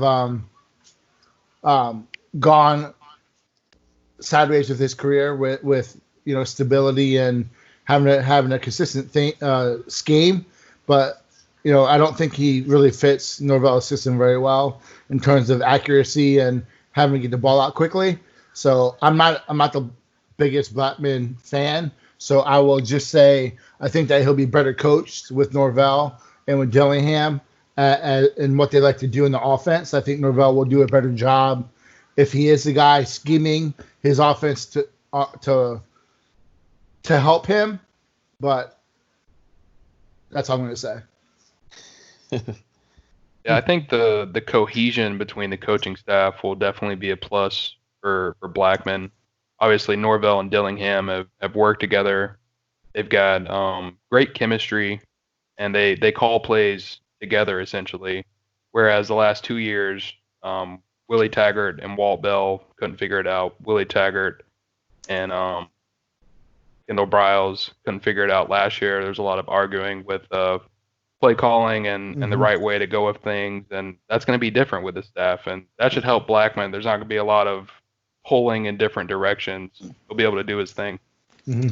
gone sideways with his career with stability and having a consistent scheme. But I don't think he really fits Norvell's system very well in terms of accuracy and having to get the ball out quickly. So I'm not the biggest Blackman fan. So I will just say I think that he'll be better coached with Norvell and with Dillingham and what they like to do in the offense. I think Norvell will do a better job if he is the guy scheming his offense to help him. But that's all I'm going to say. Yeah, I think the cohesion between the coaching staff will definitely be a plus for Blackman. Obviously, Norvell and Dillingham have worked together. They've got great chemistry, and they call plays together, essentially. Whereas the last 2 years, Willie Taggart and Walt Bell couldn't figure it out. Willie Taggart and Kendall Briles couldn't figure it out last year. There's a lot of arguing with play calling and the right way to go with things, and that's going to be different with the staff, and that should help Blackman. There's not going to be a lot of pulling in different directions. He'll be able to do his thing. Mm-hmm.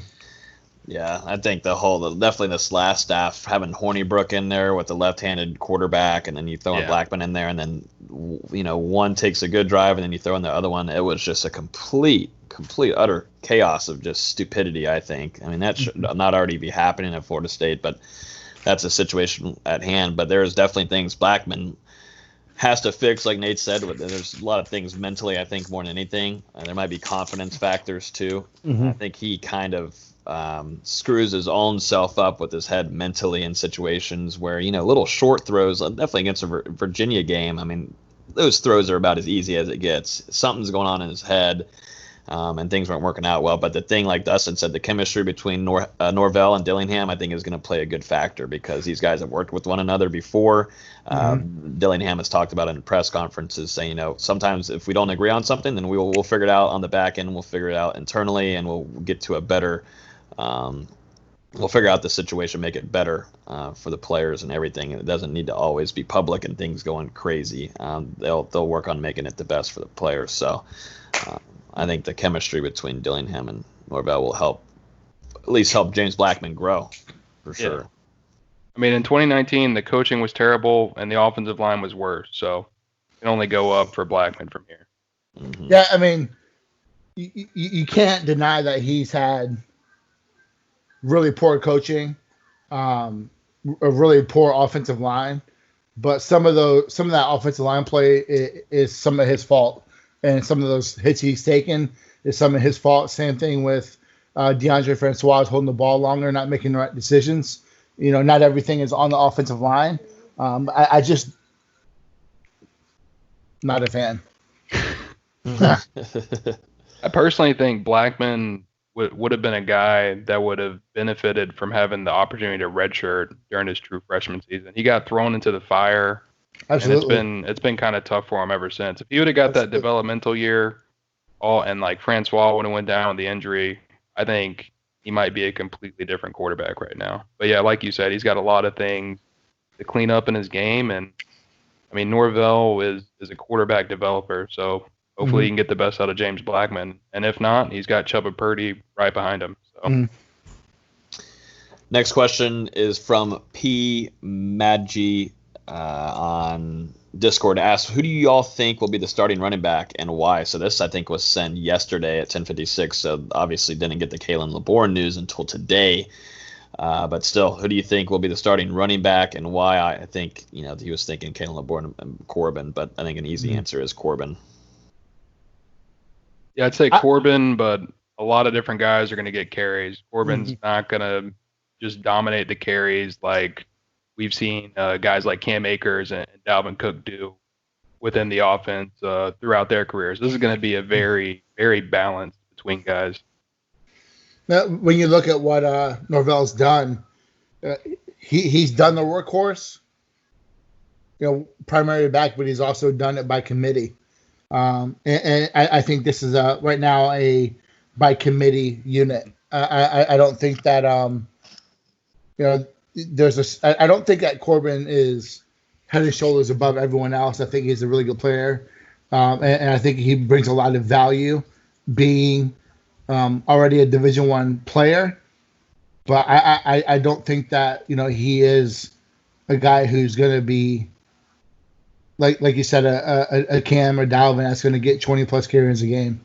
Yeah, I think definitely this last staff, having Hornibrook in there with the left-handed quarterback, and then you throw in Blackman in there, and then one takes a good drive, and then you throw in the other one. It was just a complete utter chaos of just stupidity, I think. I mean, that should not already be happening at Florida State, but that's a situation at hand. But there's definitely things Blackman has to fix, like Nate said. There's a lot of things mentally, I think, more than anything. There might be confidence factors too. I think he kind of screws his own self up with his head mentally in situations where, little short throws, definitely against a Virginia game. I mean, those throws are about as easy as it gets. Something's going on in his head, and things weren't working out well. But the thing, like Dustin said, the chemistry between Norvell and Dillingham, I think, is going to play a good factor because these guys have worked with one another before. Dillingham has talked about it in press conferences, saying, sometimes if we don't agree on something, then we'll figure it out on the back end. We'll figure it out internally, and we'll get to a better. We'll figure out the situation, make it better for the players and everything. It doesn't need to always be public and things going crazy. They'll work on making it the best for the players. So I think the chemistry between Dillingham and Norvell will at least help James Blackman grow for sure. Yeah. I mean, in 2019, the coaching was terrible and the offensive line was worse. So it can only go up for Blackman from here. Yeah, I mean, you can't deny that he's had really poor coaching, a really poor offensive line, but some of that offensive line play is some of his fault, and some of those hits he's taken is some of his fault. Same thing with DeAndre Francois holding the ball longer, not making the right decisions. Not everything is on the offensive line. I just not a fan. I personally think Blackman would have been a guy that would have benefited from having the opportunity to redshirt during his true freshman season. He got thrown into the fire. Absolutely. And it's been kind of tough for him ever since. If he would have got that developmental year, and like Francois would have went down with the injury, I think he might be a completely different quarterback right now. But yeah, like you said, he's got a lot of things to clean up in his game, and I mean Norvell is a quarterback developer, so hopefully he can get the best out of James Blackman. And if not, he's got Chubba Purdy right behind him. So. Next question is from P. Maggi on Discord. Asks, who do you all think will be the starting running back and why? So this, I think, was sent yesterday at 10:56. So obviously didn't get the Khalan Laborn news until today. But still, who do you think will be the starting running back and why? I think, he was thinking Khalan Laborn and Corbin, but I think an easy answer is Corbin. Yeah, I'd say Corbin, but a lot of different guys are going to get carries. Corbin's not going to just dominate the carries like we've seen guys like Cam Akers and Dalvin Cook do within the offense throughout their careers. This is going to be a very, very balanced between guys. Now, when you look at what Norvell's done, he's done the workhorse, primary back, but he's also done it by committee. And I think this is right now a by committee unit. I don't think that I don't think that Corbin is head and shoulders above everyone else. I think he's a really good player, and I think he brings a lot of value, being already a Division I player. But I don't think that he is a guy who's going to be like you said, a Cam or Dalvin that's going to get 20+ carries a game.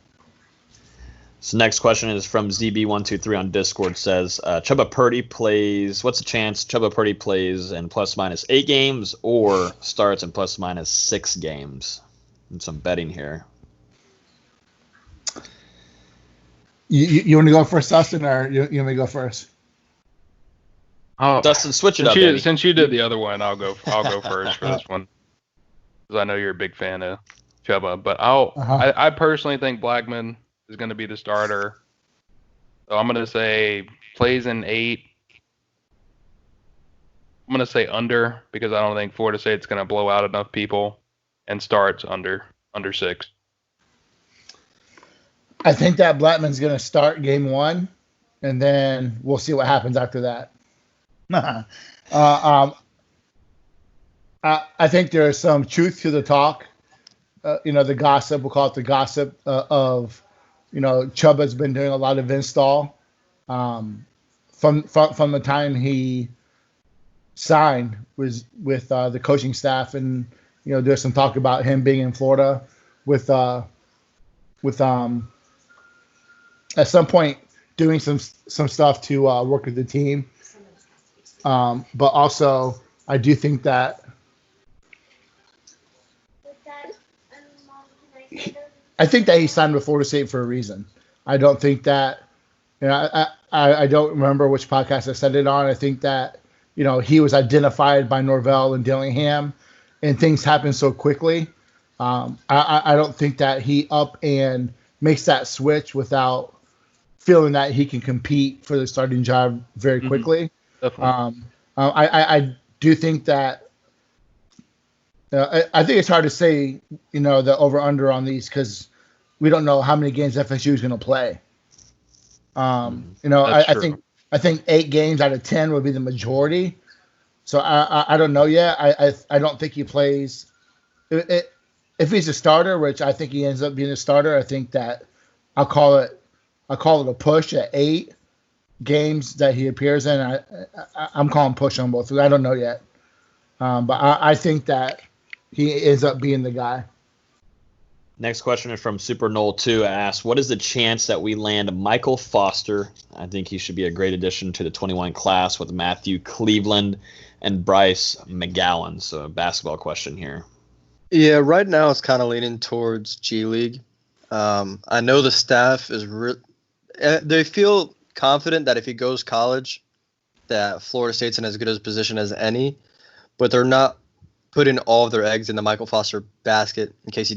So next question is from ZB123 on Discord. Says Chubba Purdy plays. What's the chance Chubba Purdy plays in ±8 games or starts in ±6 games? And some betting here. You want to go first, Dustin, or you want me to go first? Oh, Dustin, switch it up. Since you did the other one, I'll go first for this one. Because I know you're a big fan of Chubba, but I personally think Blackman is going to be the starter. So I'm going to say plays in 8. I'm going to say under because I don't think Florida State's going to blow out enough people, and starts under 6. I think that Blackman's going to start game 1, and then we'll see what happens after that. I think there is some truth to the talk. The gossip, we'll call it the gossip of, Chuba's been doing a lot of install from the time he signed with the coaching staff, and there's some talk about him being in Florida with at some point doing some stuff to work with the team. But also, I do think that he signed with Florida State for a reason. I don't think that, I don't remember which podcast I said it on. I think that, he was identified by Norvell and Dillingham, and things happen so quickly. I don't think that he up and makes that switch without feeling that he can compete for the starting job very quickly. Definitely. I do think that I think it's hard to say, the over-under on these because we don't know how many games FSU is going to play. I think 8 games out of 10 would be the majority. So I don't know yet. I don't think he plays. If he's a starter, which I think he ends up being a starter, I think that I'll call it a push at 8 games that he appears in. I'm calling push on both. I don't know yet. But I think that he ends up being the guy. Next question is from Super Knoll 2. Asks, what is the chance that we land Michael Foster? I think he should be a great addition to the 21 class with Matthew Cleveland and Bryce McGowan. So a basketball question here. Yeah, right now it's kind of leaning towards G League. I know the staff is they feel confident that if he goes college, that Florida State's in as good a position as any, but they're not putting all of their eggs in the Michael Foster basket in case he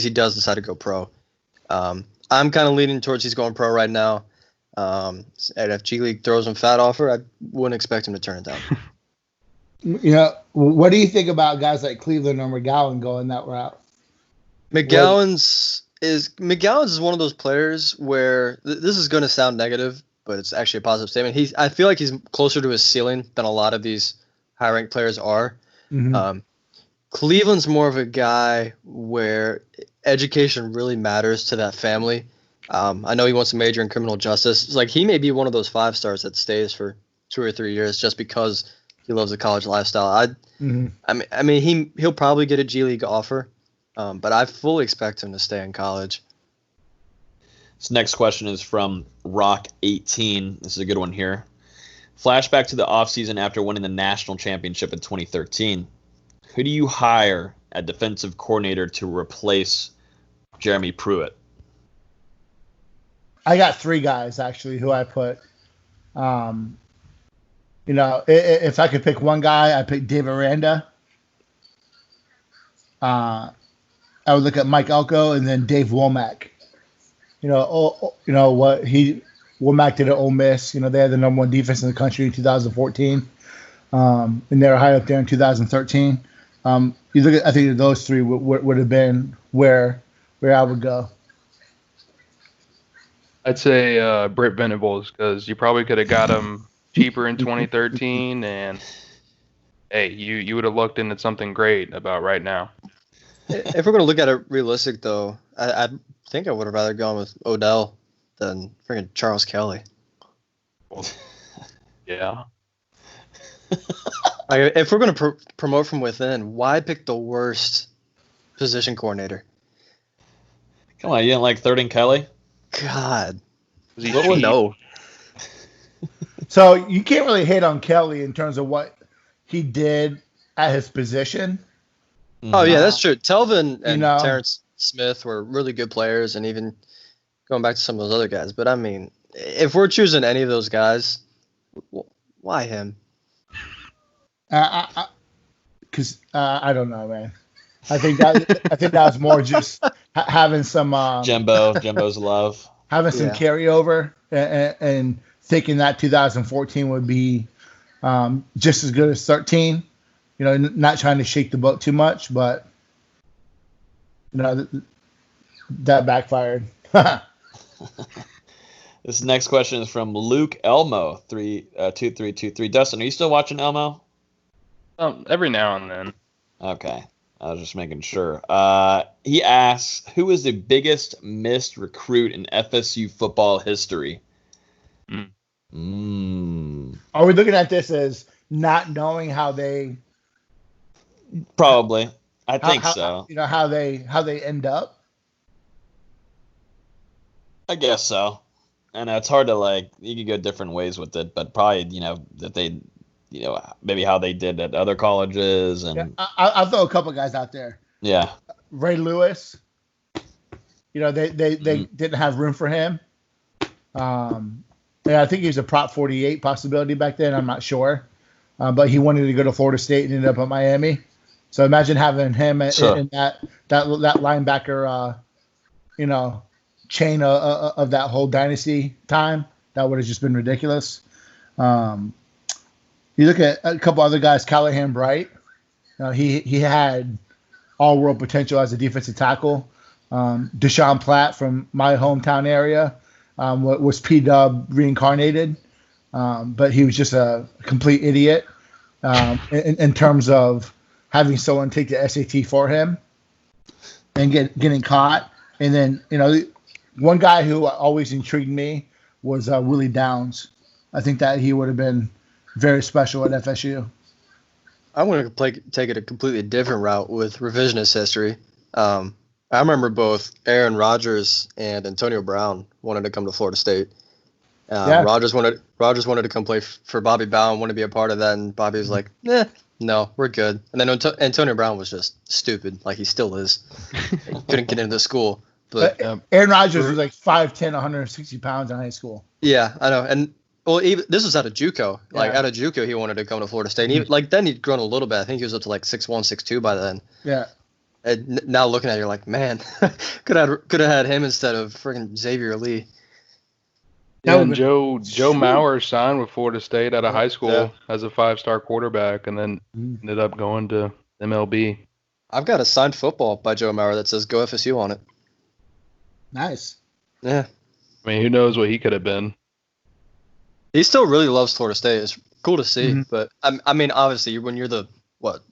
does decide to go pro. I'm kind of leaning towards he's going pro right now. And if G League throws him fat offer, I wouldn't expect him to turn it down. What do you think about guys like Cleveland or McGowan going that route? McGowan's is one of those players where this is going to sound negative, but it's actually a positive statement. I feel like he's closer to his ceiling than a lot of these high-ranked players are. Mm-hmm. Cleveland's more of a guy where education really matters to that family. I know he wants to major in criminal justice. It's like he may be one of those 5 stars that stays for 2 or 3 years just because he loves the college lifestyle. He'll probably get a G League offer, but I fully expect him to stay in college. This next question is from Rock18. This is a good one here. Flashback to the offseason after winning the national championship in 2013. Who do you hire at defensive coordinator to replace Jeremy Pruitt? I got 3 guys, actually, who I put. If I could pick one guy, I'd pick Dave Aranda. I would look at Mike Elko and then Dave Womack. Womack did at Ole Miss. They had the number 1 defense in the country in 2014, and they were high up there in 2013. I think those 3 would have been where I would go. I'd say Britt Venables, because you probably could have got him cheaper in 2013, and hey, you would have looked into something great about right now. If we're going to look at it realistic, though, I think I would have rather gone with Odell than freaking Charles Kelly. Yeah. If we're going to promote from within, why pick the worst position coordinator? Come on, you didn't like Third and Kelly? God. No. So you can't really hate on Kelly in terms of what he did at his position. Oh, yeah, that's true. Telvin and Terrence Smith were really good players, and even going back to some of those other guys. But, I mean, if we're choosing any of those guys, why him? Because I don't know, man. I think that was more just having some Jimbo's love, having some carryover, and thinking that 2014 would be just as good as 13. Not trying to shake the boat too much, but that backfired. This next question is from Luke Elmo 2323. Dustin, are you still watching Elmo? Every now and then. Okay. I was just making sure. He asks, who is the biggest missed recruit in FSU football history? Are we looking at this as not knowing how they Probably. I think so. You know how they end up? I guess so. I know it's hard to you could go different ways with it, but probably, that they, maybe how they did at other colleges and I'll throw a couple guys out there. Yeah. Ray Lewis. They didn't have room for him. I think he was a Prop 48 possibility back then. I'm not sure, but he wanted to go to Florida State and ended up at Miami. So imagine having him in that linebacker, chain of that whole dynasty time. That would have just been ridiculous. You look at a couple other guys, Callahan Bright. He had all-world potential as a defensive tackle. Deshaun Platt from my hometown area was P-Dub reincarnated, but he was just a complete idiot in terms of having someone take the SAT for him and getting caught. And then, one guy who always intrigued me was Willie Downs. I think that he would have been very special at FSU. I'm going to take it a completely different route with revisionist history. I remember both Aaron Rodgers and Antonio Brown wanted to come to Florida State. Rodgers wanted to come play for Bobby Bowden, wanted to be a part of that, and Bobby was like, no, we're good. And then Antonio Brown was just stupid, like he still is. He couldn't get into the school. But Aaron Rodgers was like 5'10", 160 pounds in high school. Yeah, I know. And even this was out of JUCO. Out of JUCO, he wanted to come to Florida State. And then he'd grown a little bit. I think he was up to 6'1", 6'2" by then. Yeah. And now looking at it, you're like, man, could have had him instead of freaking Xavier Lee. Yeah, and Joe Mauer signed with Florida State out of high school as a 5-star quarterback, and then ended up going to MLB. I've got a signed football by Joe Mauer that says "Go FSU" on it. Nice. Yeah. I mean, who knows what he could have been? He still really loves Florida State. It's cool to see, but I mean, obviously, when you're the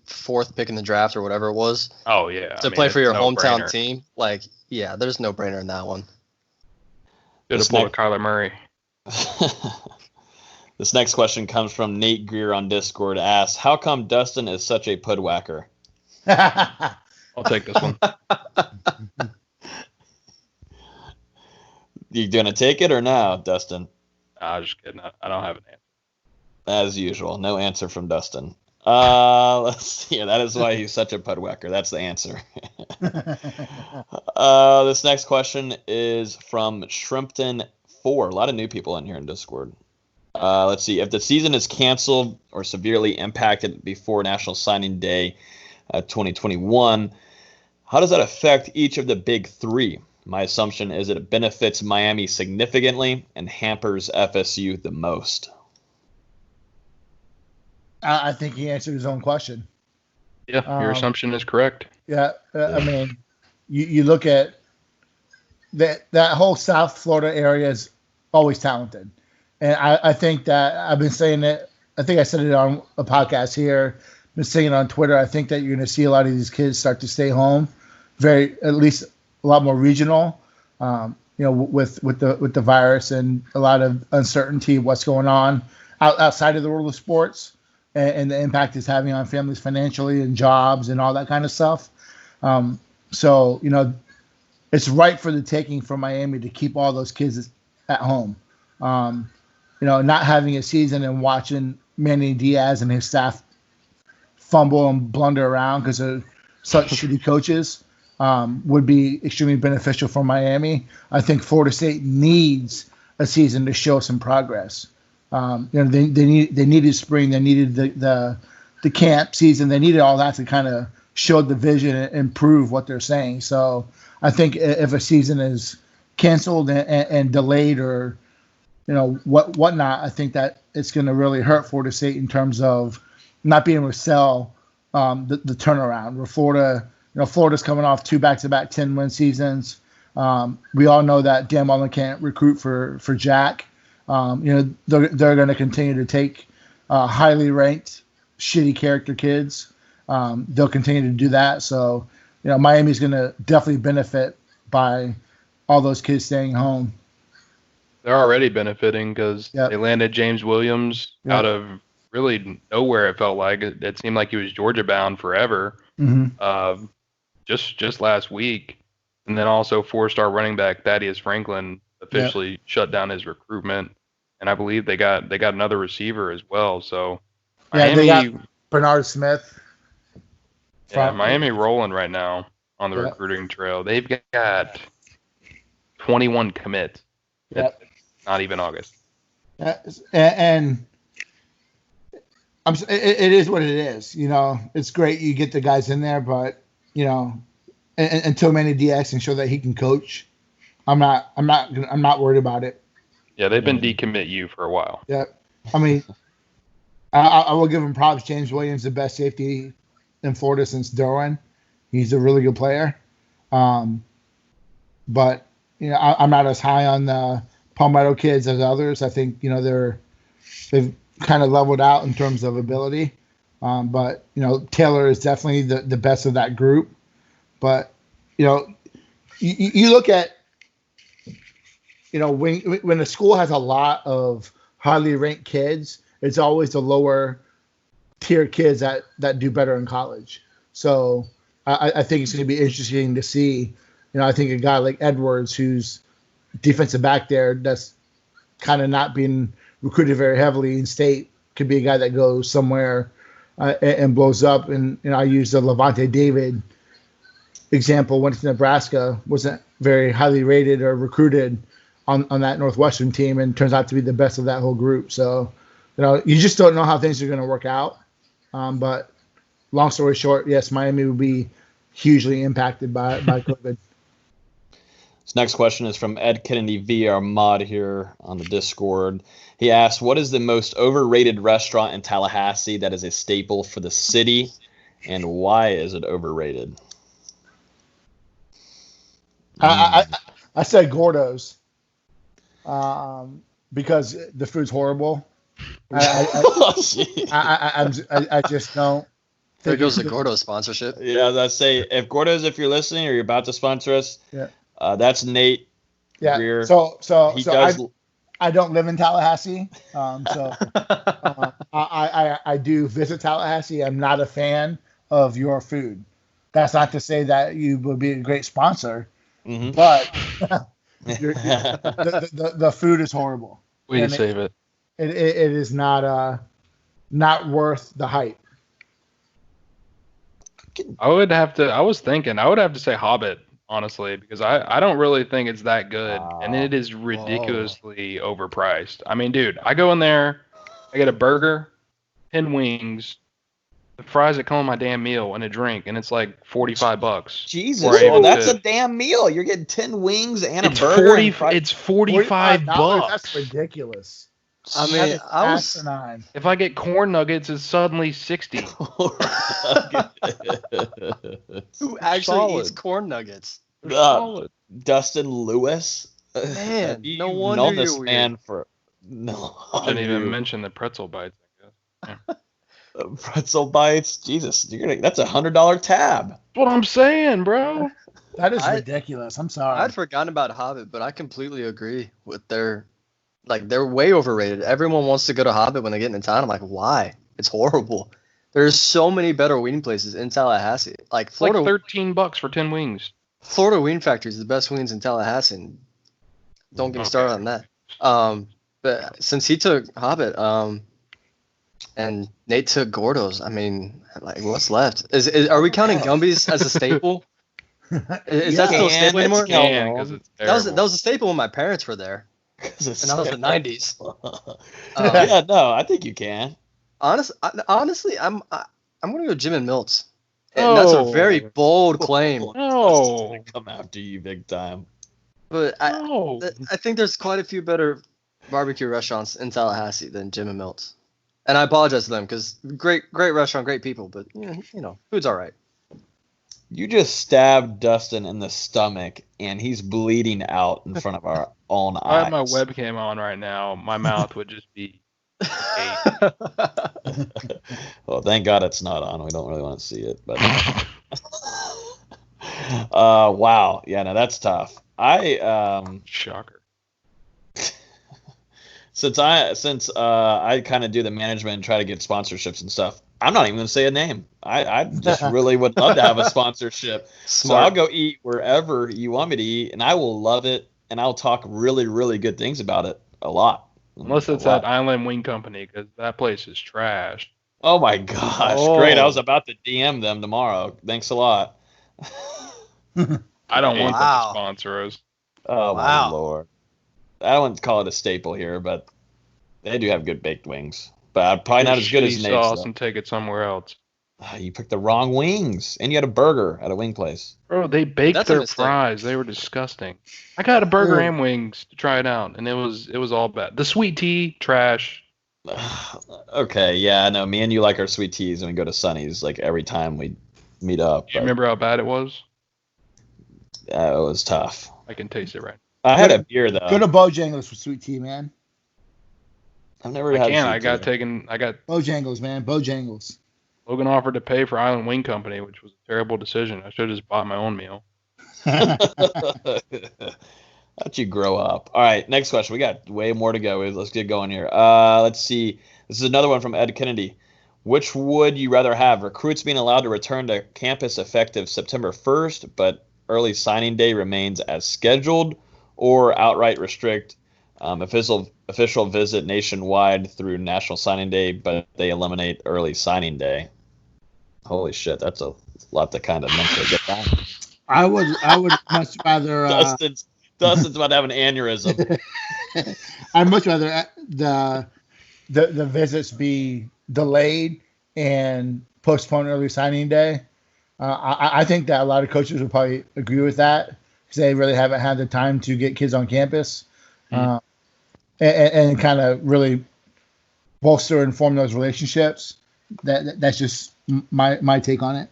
4th pick in the draft or whatever it was. Oh yeah. To play for your hometown team, there's no brainer in that one. Should have pulled Kyler Murray. This next question comes from Nate Greer on Discord. Asks, how come Dustin is such a pudwhacker? I'll take this one. You gonna take it or no, Dustin? I'm just kidding. I don't have an answer. As usual, no answer from Dustin. Let's see. That is why he's such a pudwhacker. That's the answer. This next question is from Shrimpton4. A lot of new people in here in Discord. Let's see. If the season is canceled or severely impacted before National Signing Day 2021, how does that affect each of the big three? My assumption is that it benefits Miami significantly and hampers FSU the most. I think he answered his own question. Yeah, your assumption is correct. Yeah, I mean, you look at that whole South Florida area is always talented. And I think that I've been saying it. I think I said it on a podcast here, been saying it on Twitter. I think that you're going to see a lot of these kids start to stay home, at least a lot more regional, with the virus and a lot of uncertainty of what's going on outside of the world of sports and the impact it's having on families financially and jobs and all that kind of stuff. So, it's right for the taking for Miami to keep all those kids at home. Not having a season and watching Manny Diaz and his staff fumble and blunder around because of such shitty coaches would be extremely beneficial for Miami. I think Florida State needs a season to show some progress. They needed spring, they needed the camp season, they needed all that to kind of show the vision and prove what they're saying. So I think if a season is canceled and delayed or whatnot, I think that it's going to really hurt Florida State in terms of not being able to sell the turnaround. Where Florida's coming off 2 back-to-back 10-win seasons. We all know that Dan Mullen can't recruit for Jack. They're going to continue to take highly ranked, shitty character kids they'll continue to do that. So, Miami's going to definitely benefit by all those kids staying home. They're already benefiting because Yep. they landed James Williams Yep. out of really nowhere. It felt like it seemed like he was Georgia bound forever. Mm-hmm. Just last week, and then also 4-star running back Thaddeus Franklin officially shut down his recruitment, and I believe they got another receiver as well. So Yeah, Miami, they got Bernard Smith. Miami rolling right now on the recruiting trail. They've got 21 commits. Yep. Not even August. And it is what it is. It's great you get the guys in there, but until Manny Diaz can show that he can coach, I'm not worried about it. Yeah, they've been decommit you for a while. Yeah, I mean, I will give him props. James Williams, the best safety in Florida since Derwin. He's a really good player. But I'm not as high on the Palmetto kids as others. I think they've kind of leveled out in terms of ability. But Taylor is definitely the best of that group. But you look at when a school has a lot of highly ranked kids, it's always the lower tier kids that do better in college. So I think it's going to be interesting to see. I think a guy like Edwards, who's defensive back there, that's kind of not being recruited very heavily in state, could be a guy that goes somewhere and blows up. And I use the Levante David example. Went to Nebraska, wasn't very highly rated or recruited on that Northwestern team, and turns out to be the best of that whole group. So, you just don't know how things are going to work out. But long story short, yes, Miami will be hugely impacted by COVID. This next question is from Ed Kennedy VR Mod here on the Discord. He asked, what is the most overrated restaurant in Tallahassee that is a staple for the city, and why is it overrated? I said Gordo's because the food's horrible. I just don't. There goes the Gordo's sponsorship. Yeah, let's say if Gordo's, if you're listening or you're about to sponsor us, that's Nate. Yeah. Greer. I don't live in Tallahassee, so I do visit Tallahassee. I'm not a fan of your food. That's not to say that you would be a great sponsor, but the food is horrible. Way to save it. It is not worth the hype. I would have to say Hobbit, honestly, because I don't really think it's that good, and it is ridiculously overpriced. I mean, dude, I go in there, I get a burger, 10 wings, the fries that come with my damn meal, and a drink, and it's like $45. Jesus, that's a damn meal. You're getting 10 wings and a burger. It's $45. That's ridiculous. I mean, if I get corn nuggets, it's suddenly 60. Who actually eats corn nuggets? Dustin Lewis. Man, no wonder known this you're man weird. for Didn't even mention the pretzel bites, I guess. Yeah. Pretzel bites. Jesus, that's $100 tab. That's what I'm saying, bro. That is ridiculous. I'm sorry. I'd forgotten about Hobbit, but I completely agree with they're way overrated. Everyone wants to go to Hobbit when they get in town. I'm like, why? It's horrible. There's so many better wing places in Tallahassee. Like Florida, like $13 for 10 wings. Florida Wing Factory is the best wings in Tallahassee. And don't get me started on that. But since he took Hobbit, and Nate took Gordo's, I mean, like, what's left? Are we counting Gumby's as a staple? Is that still a staple anymore? That was a staple when my parents were there. And that was the 90s. Yeah, no, I think you can. Honestly, I'm going to go Jim and Milt's. And that's a very bold claim. No, come after you big time. But I think there's quite a few better barbecue restaurants in Tallahassee than Jim and Milt's. And I apologize to them because great restaurant, great people, but food's all right. You just stabbed Dustin in the stomach, and he's bleeding out in front of our own eyes. If I had my webcam on right now, my mouth would just be Well, thank God it's not on. We don't really want to see it, but wow, yeah, no, that's tough. Shocker. Since I kind of do the management and try to get sponsorships and stuff, I'm not even going to say a name. I just really would love to have a sponsorship. So I'll go eat wherever you want me to eat, and I will love it, and I'll talk really, really good things about it a lot. Unless it's that Island Wing Company, because that place is trash. Oh my gosh, great. I was about to DM them tomorrow. Thanks a lot. I don't want them to sponsor us. Oh my Lord. I wouldn't call it a staple here, but they do have good baked wings. But probably not as good as Nate's. Sauce and take it somewhere else. You picked the wrong wings, and you had a burger at a wing place. Bro, they baked their fries. They were disgusting. I got a burger and wings to try it out, and it was all bad. The sweet tea, trash. Okay, yeah, no, me and you like our sweet teas, and we go to Sonny's like every time we meet up. You remember how bad it was? It was tough. I can taste it right. I had a beer though. Go to Bojangles for sweet tea, man. I've never had. I got Bojangles, man. Bojangles. Logan offered to pay for Island Wing Company, which was a terrible decision. I should have just bought my own meal. How'd you grow up? All right, next question. We got way more to go. Let's get going here. Let's see. This is another one from Ed Kennedy. Which would you rather have? Recruits being allowed to return to campus effective September 1st, but early signing day remains as scheduled, or outright restrict official visit nationwide through National Signing Day, but they eliminate early signing day? Holy shit, that's a lot to kind of mentally get down. I would much rather. Dustin's about to have an aneurysm. I'd much rather the visits be delayed and postpone early signing day. I think that a lot of coaches would probably agree with that because they really haven't had the time to get kids on campus and kind of really bolster and form those relationships. That's just my take on it.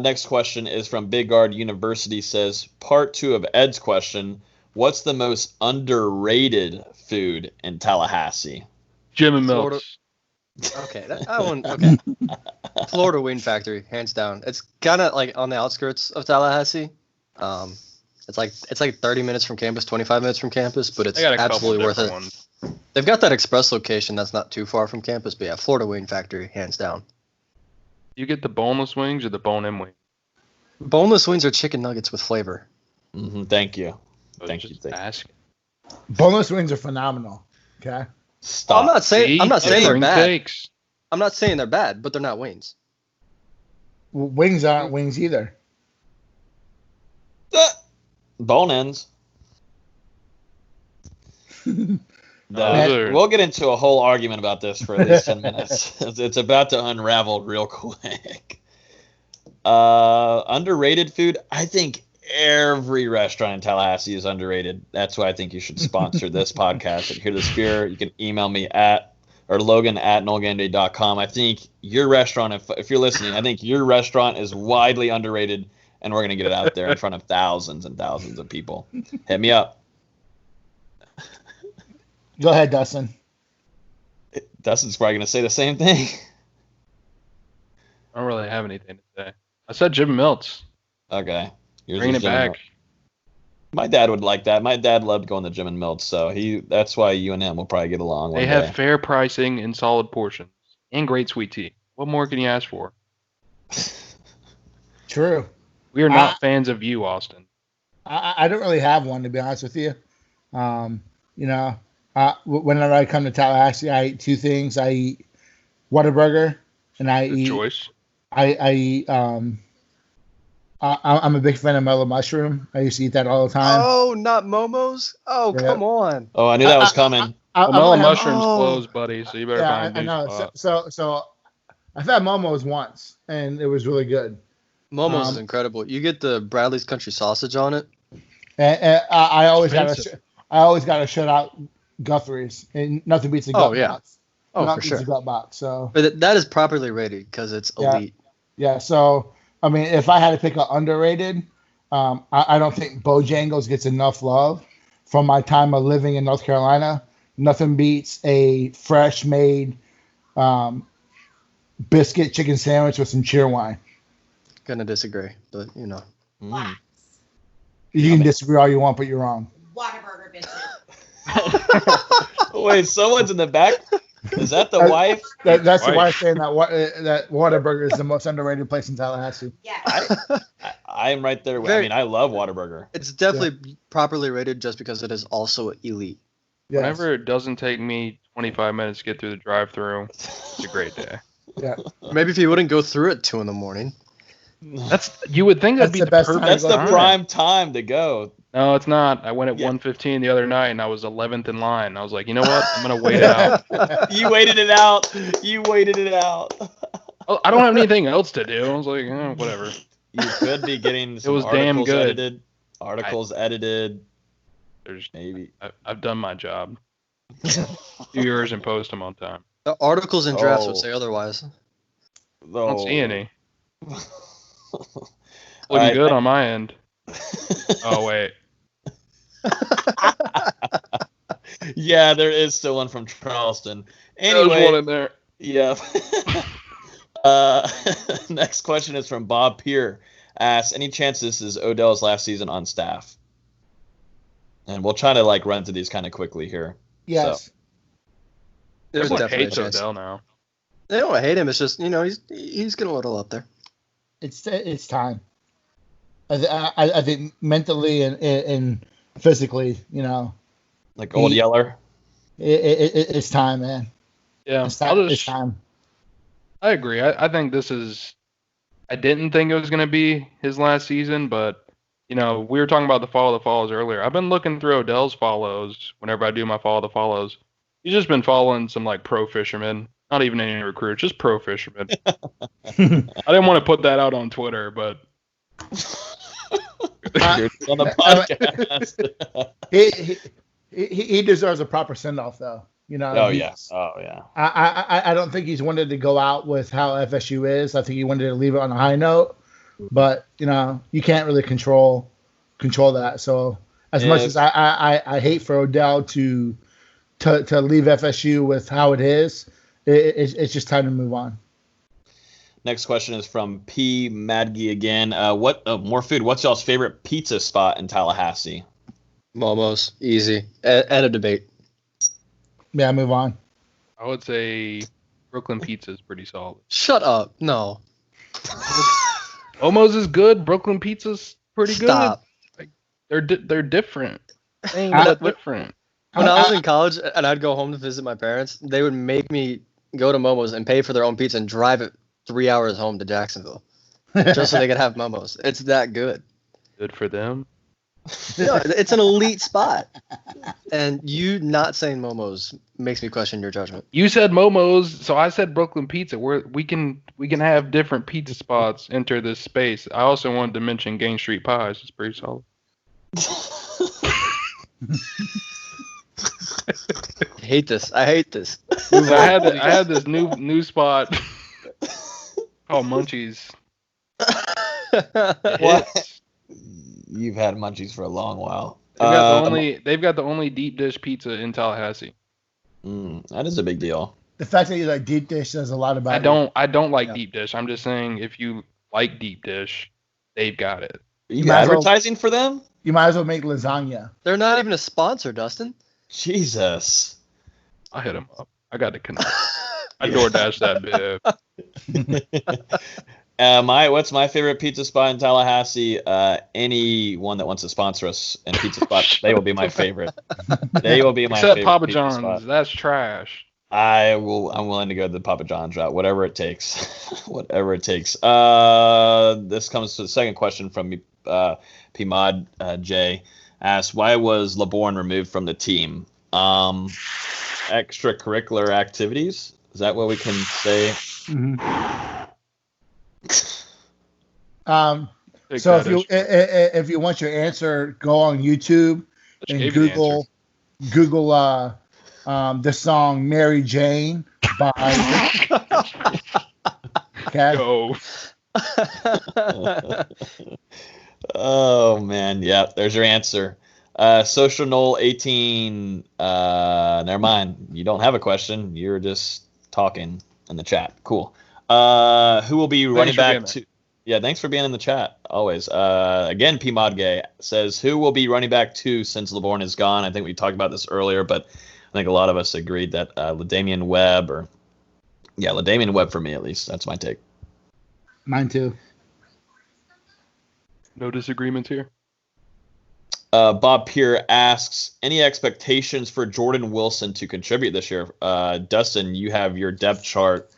Next question is from Big Guard University. Says, part 2 of Ed's question, what's the most underrated food in Tallahassee? Jim and Mills. Okay, okay. Florida Wing Factory, hands down. It's kind of like on the outskirts of Tallahassee. It's like 30 minutes from campus, 25 minutes from campus, but it's absolutely worth it. They've got that express location that's not too far from campus, but yeah, Florida Wing Factory, hands down. You get the boneless wings or the bone-in wing? Boneless wings are chicken nuggets with flavor. Mm-hmm, thank you. Thank you. Boneless wings are phenomenal. Okay. Stop. I'm not saying they're bad. Takes. I'm not saying they're bad, but they're not wings. Well, wings aren't wings either. Bone ends. We'll get into a whole argument about this for at least 10 minutes. It's about to unravel real quick. Underrated food? I think every restaurant in Tallahassee is underrated. That's why I think you should sponsor this podcast at Hear the Spear. You can email me Logan@NoleGameDay.com. I think your restaurant, if you're listening, I think your restaurant is widely underrated, and we're going to get it out there in front of thousands and thousands of people. Hit me up. Go ahead, Dustin. Dustin's probably going to say the same thing. I don't really have anything to say. I said Jim Mills. Okay. Bring it back. My dad would like that. My dad loved going to Jim and Mills, so that's why you and him will probably get along one day. They have fair pricing and solid portions and great sweet tea. What more can you ask for? True. We are not fans of you, Austin. I don't really have one, to be honest with you. Whenever I come to Tallahassee, I eat two things. I eat Whataburger, and I eat. Choice. I eat. I'm a big fan of mellow mushroom. I used to eat that all the time. Oh, not Momo's? Oh, yeah. Come on. Oh, I knew that was coming. Mellow mushroom's closed, buddy. So you better find a new spot. So I've had Momo's once, and it was really good. Momo's is incredible. You get the Bradley's Country Sausage on it. And I always got to shut out Guthrie's, and nothing beats the gut box. Oh, nothing for sure. The gut box. So, but that is properly rated because it's elite. Yeah. So, I mean, if I had to pick an underrated, I don't think Bojangles gets enough love from my time of living in North Carolina. Nothing beats a fresh made biscuit chicken sandwich with some cheer wine. Gonna disagree, but you know. Mm. You can disagree all you want, but you're wrong. Whataburger biscuit. Wait, someone's in the back. Is that the wife? That's the wife saying that Whataburger is the most underrated place in Tallahassee. Yeah. I am right there. Very- I love Whataburger. It's definitely properly rated just because it is also elite. Yes. Whenever it doesn't take me 25 minutes to get through the drive-through, it's a great day. Yeah. Maybe if you wouldn't go through at 2 a.m. You would think that'd That's be the the best perfect time That's the time. prime time to go. No, it's not. I went at 1:15 the other night, and I was 11th in line. I was like, you know what? I'm gonna wait it out. You waited it out. You waited it out. Oh, I don't have anything else to do. I was like, whatever. You could be getting some was damn articles good. edited. Articles edited. There's, Maybe. I've done my job. Do yours and post them on time. The articles and drafts would Oh. say otherwise. I don't see any. All Looking right, good on my end. Oh wait. Yeah, there is still one from Charleston. There's one Anyway, in there. yeah. Next question is from Bob Peer. Asks, any chance this is Odell's last season on staff? And we'll try to run through these kind of quickly here. Yes. There's Everyone definitely a hates chance. Odell now. They don't hate him. It's just he's getting a little up there. It's time. I think mentally and physically, Like Old Yeller. it's time, man. Yeah, It's time. I agree. I think this is. I didn't think it was going to be his last season, but we were talking about the follow the follows earlier. I've been looking through Odell's follows whenever I do my follow the follows. He's just been following some pro fishermen, not even any recruits, just pro fishermen. I didn't want to put that out on Twitter, but You're on the podcast. He deserves a proper send off, though. Oh yeah. I don't think he's wanted to go out with how FSU is. I think he wanted to leave it on a high note, but you can't really control that. So as much as I hate for Odell to leave FSU with how it is, it's just time to move on. Next question is from P. Madge again. More food. What's y'all's favorite pizza spot in Tallahassee? Momo's easy. And a debate. Yeah, move on. I would say Brooklyn Pizza is pretty solid. Shut up. No. Momo's is good. Brooklyn Pizza's pretty Stop. good. They're different. They ain't that different. When I was in college and I'd go home to visit my parents, they would make me go to Momo's and pay for their own pizza and drive it 3 hours home to Jacksonville just so they could have Momo's. It's that good. Good for them. No, it's an elite spot. And you not saying Momo's makes me question your judgment. You said Momo's, so I said Brooklyn Pizza. We can have different pizza spots enter this space. I also wanted to mention Gain Street Pies. It's pretty solid. I hate this. I had this new spot called Munchies. What? You've had Munchies for a long while. They've got the only deep dish pizza in Tallahassee. That is a big deal. The fact that you like deep dish says a lot about I don't like deep dish. I'm just saying if you like deep dish, they've got it. Are you advertising for them? You might as well make lasagna. They're not even a sponsor, Dustin. Jesus. I hit them up. I got to connect. I DoorDash that bit. What's my favorite pizza spot in Tallahassee? Anyone that wants to sponsor us in pizza spot, they will be my favorite. They will be my Except favorite. Papa pizza John's. spot. That's trash. I'm willing to go the Papa John's route, whatever it takes. Whatever it takes. This comes to the second question from Pmod J. Asks, why was Laborn removed from the team? Extracurricular activities? Is that what we can say? Mm-hmm. So if you want your answer, go on YouTube and Google the song "Mary Jane" by. Okay. Go. Oh man, yeah. There's your answer. Social Knoll 18. Never mind. You don't have a question. You're just talking in the chat. Cool. Who will be running back to? Yeah, thanks for being in the chat. Always. Again, P Modgay says, who will be running back 2 since Laborn is gone? I think we talked about this earlier, but I think a lot of us agreed that LaDamian Webb LaDamian Webb for me at least. That's my take. Mine too. No disagreements here. Bob Peer asks, any expectations for Jordan Wilson to contribute this year? Dustin, you have your depth chart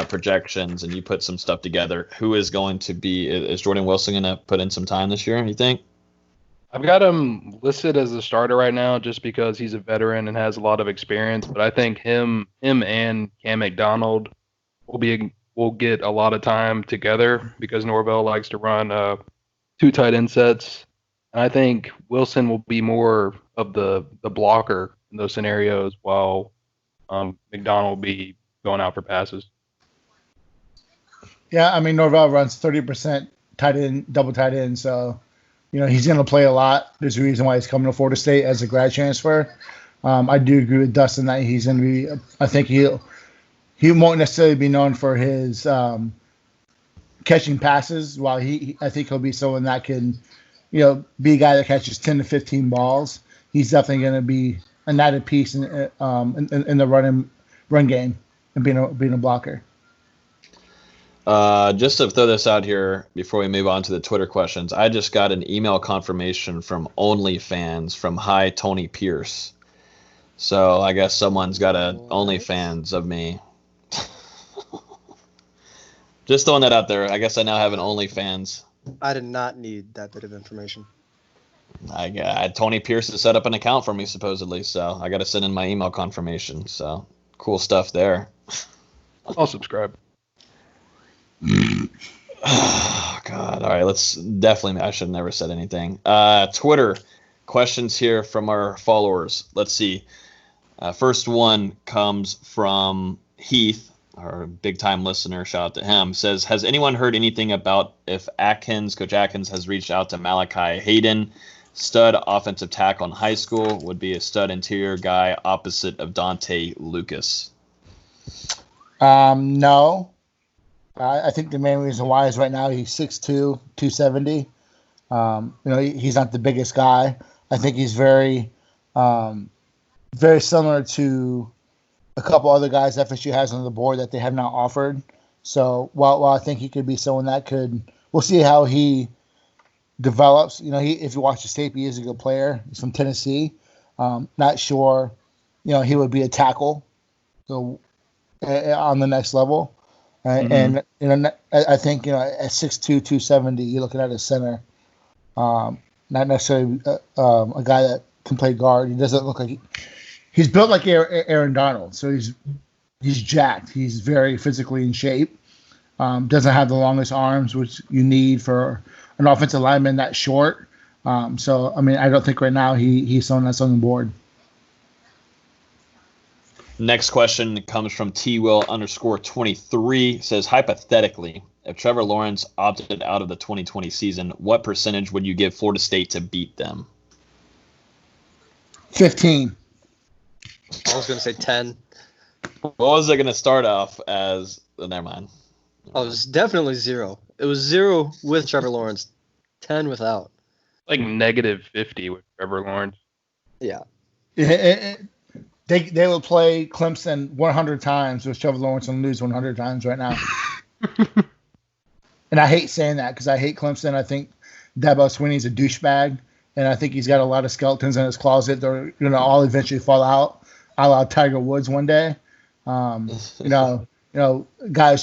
projections, and you put some stuff together. Who is going to be? Is Jordan Wilson going to put in some time this year, you think? I've got him listed as a starter right now just because he's a veteran and has a lot of experience. But I think him and Cam McDonald will get a lot of time together because Norvell likes to run 2 tight end sets. And I think Wilson will be more of the blocker in those scenarios while McDonald will be going out for passes. Yeah, I mean, Norvell runs 30% tight end, double tight end, so he's going to play a lot. There's a reason why he's coming to Florida State as a grad transfer. I do agree with Dustin that he's going to be. I think he won't necessarily be known for his catching passes. While I think he'll be someone that can, be a guy that catches 10 to 15 balls. He's definitely going to be an added piece in the run game and being a blocker. Just to throw this out here before we move on to the Twitter questions, I just got an email confirmation from OnlyFans from Hi Tony Pierce. So I guess someone's got a OnlyFans of me. Just throwing that out there. I guess I now have an OnlyFans. I did not need that bit of information. Tony Pierce has set up an account for me supposedly, so I got to send in my email confirmation. So cool stuff there. I'll subscribe. Oh, God. All right, I should have never said anything. Twitter questions here from our followers. Let's see. First one comes from Heath, our big-time listener. Shout out to him. Says, has anyone heard anything about if Coach Atkins has reached out to Malachi Hayden, stud offensive tackle in high school, would be a stud interior guy opposite of Dante Lucas? No. I think the main reason why is right now he's 6'2", 270. He's not the biggest guy. I think he's very, very similar to a couple other guys FSU has on the board that they have not offered. So while I think he could be someone that we'll see how he develops. If you watch the tape, he is a good player. He's from Tennessee. Not sure, he would be a tackle. So on the next level. And I think at 6'2", 270, you're looking at a center, not necessarily a guy that can play guard. He doesn't look like he's built like Aaron Donald, so he's jacked. He's very physically in shape. Doesn't have the longest arms, which you need for an offensive lineman that short. So I mean, I don't think right now he's someone that's on the board. Next question comes from TWill_23. Says, hypothetically, if Trevor Lawrence opted out of the 2020 season, what percentage would you give Florida State to beat them? 15. I was going to say 10. What was it going to start off as? Never mind. Oh, it was definitely 0. It was 0 with Trevor Lawrence, 10 without. Like -50 with Trevor Lawrence. Yeah. They will play Clemson 100 times with Trevor Lawrence and lose 100 times right now. And I hate saying that because I hate Clemson. I think Dabo Swinney's a douchebag, and I think he's got a lot of skeletons in his closet that are going to all eventually fall out. A la Tiger Woods one day. Guys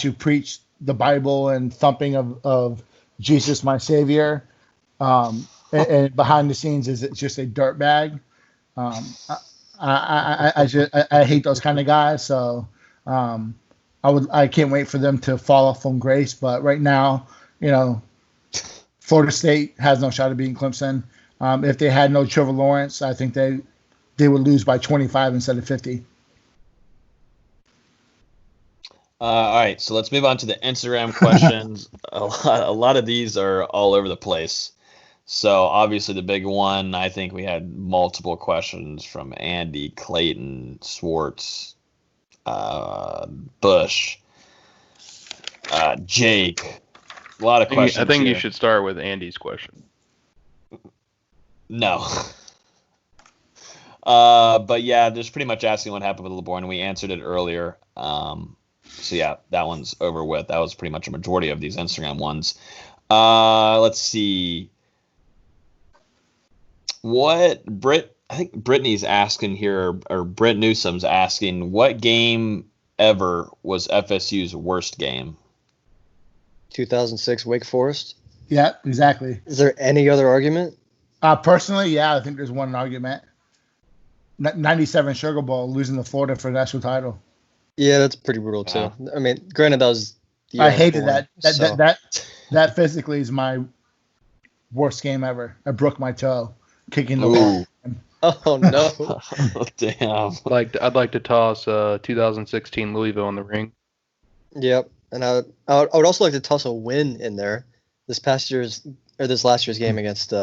who preach the Bible and thumping of Jesus, my Savior, and behind the scenes is just a dirtbag. I hate those kind of guys, so I can't wait for them to fall off from grace. But right now, Florida State has no shot at beating Clemson. If they had no Trevor Lawrence, I think they would lose by 25 instead of 50. All right, so let's move on to the Instagram questions. A lot of these are all over the place. So obviously the big one, I think we had multiple questions from Andy, Clayton, Swartz, Bush, Jake. A lot of questions. I think you here. should start with Andy's question. No. But yeah, just pretty much asking what happened with Laborn. We answered it earlier. So yeah, that one's over with. That was pretty much a majority of these Instagram ones. Let's see. I think Brittany's asking here, or Britt Newsom's asking, what game ever was FSU's worst game? 2006 Wake Forest. Yeah, exactly. Is there any other argument? Personally, yeah, I think there's one argument. 97 Sugar Bowl, losing to Florida for the national title. Yeah, that's pretty brutal too. I mean, granted, that was. I hated that. That physically is my worst game ever. I broke my toe kicking the ball. Oh no! Damn. I'd like to toss 2016 Louisville in the ring. Yep, and I would also like to toss a win in there. This last year's game against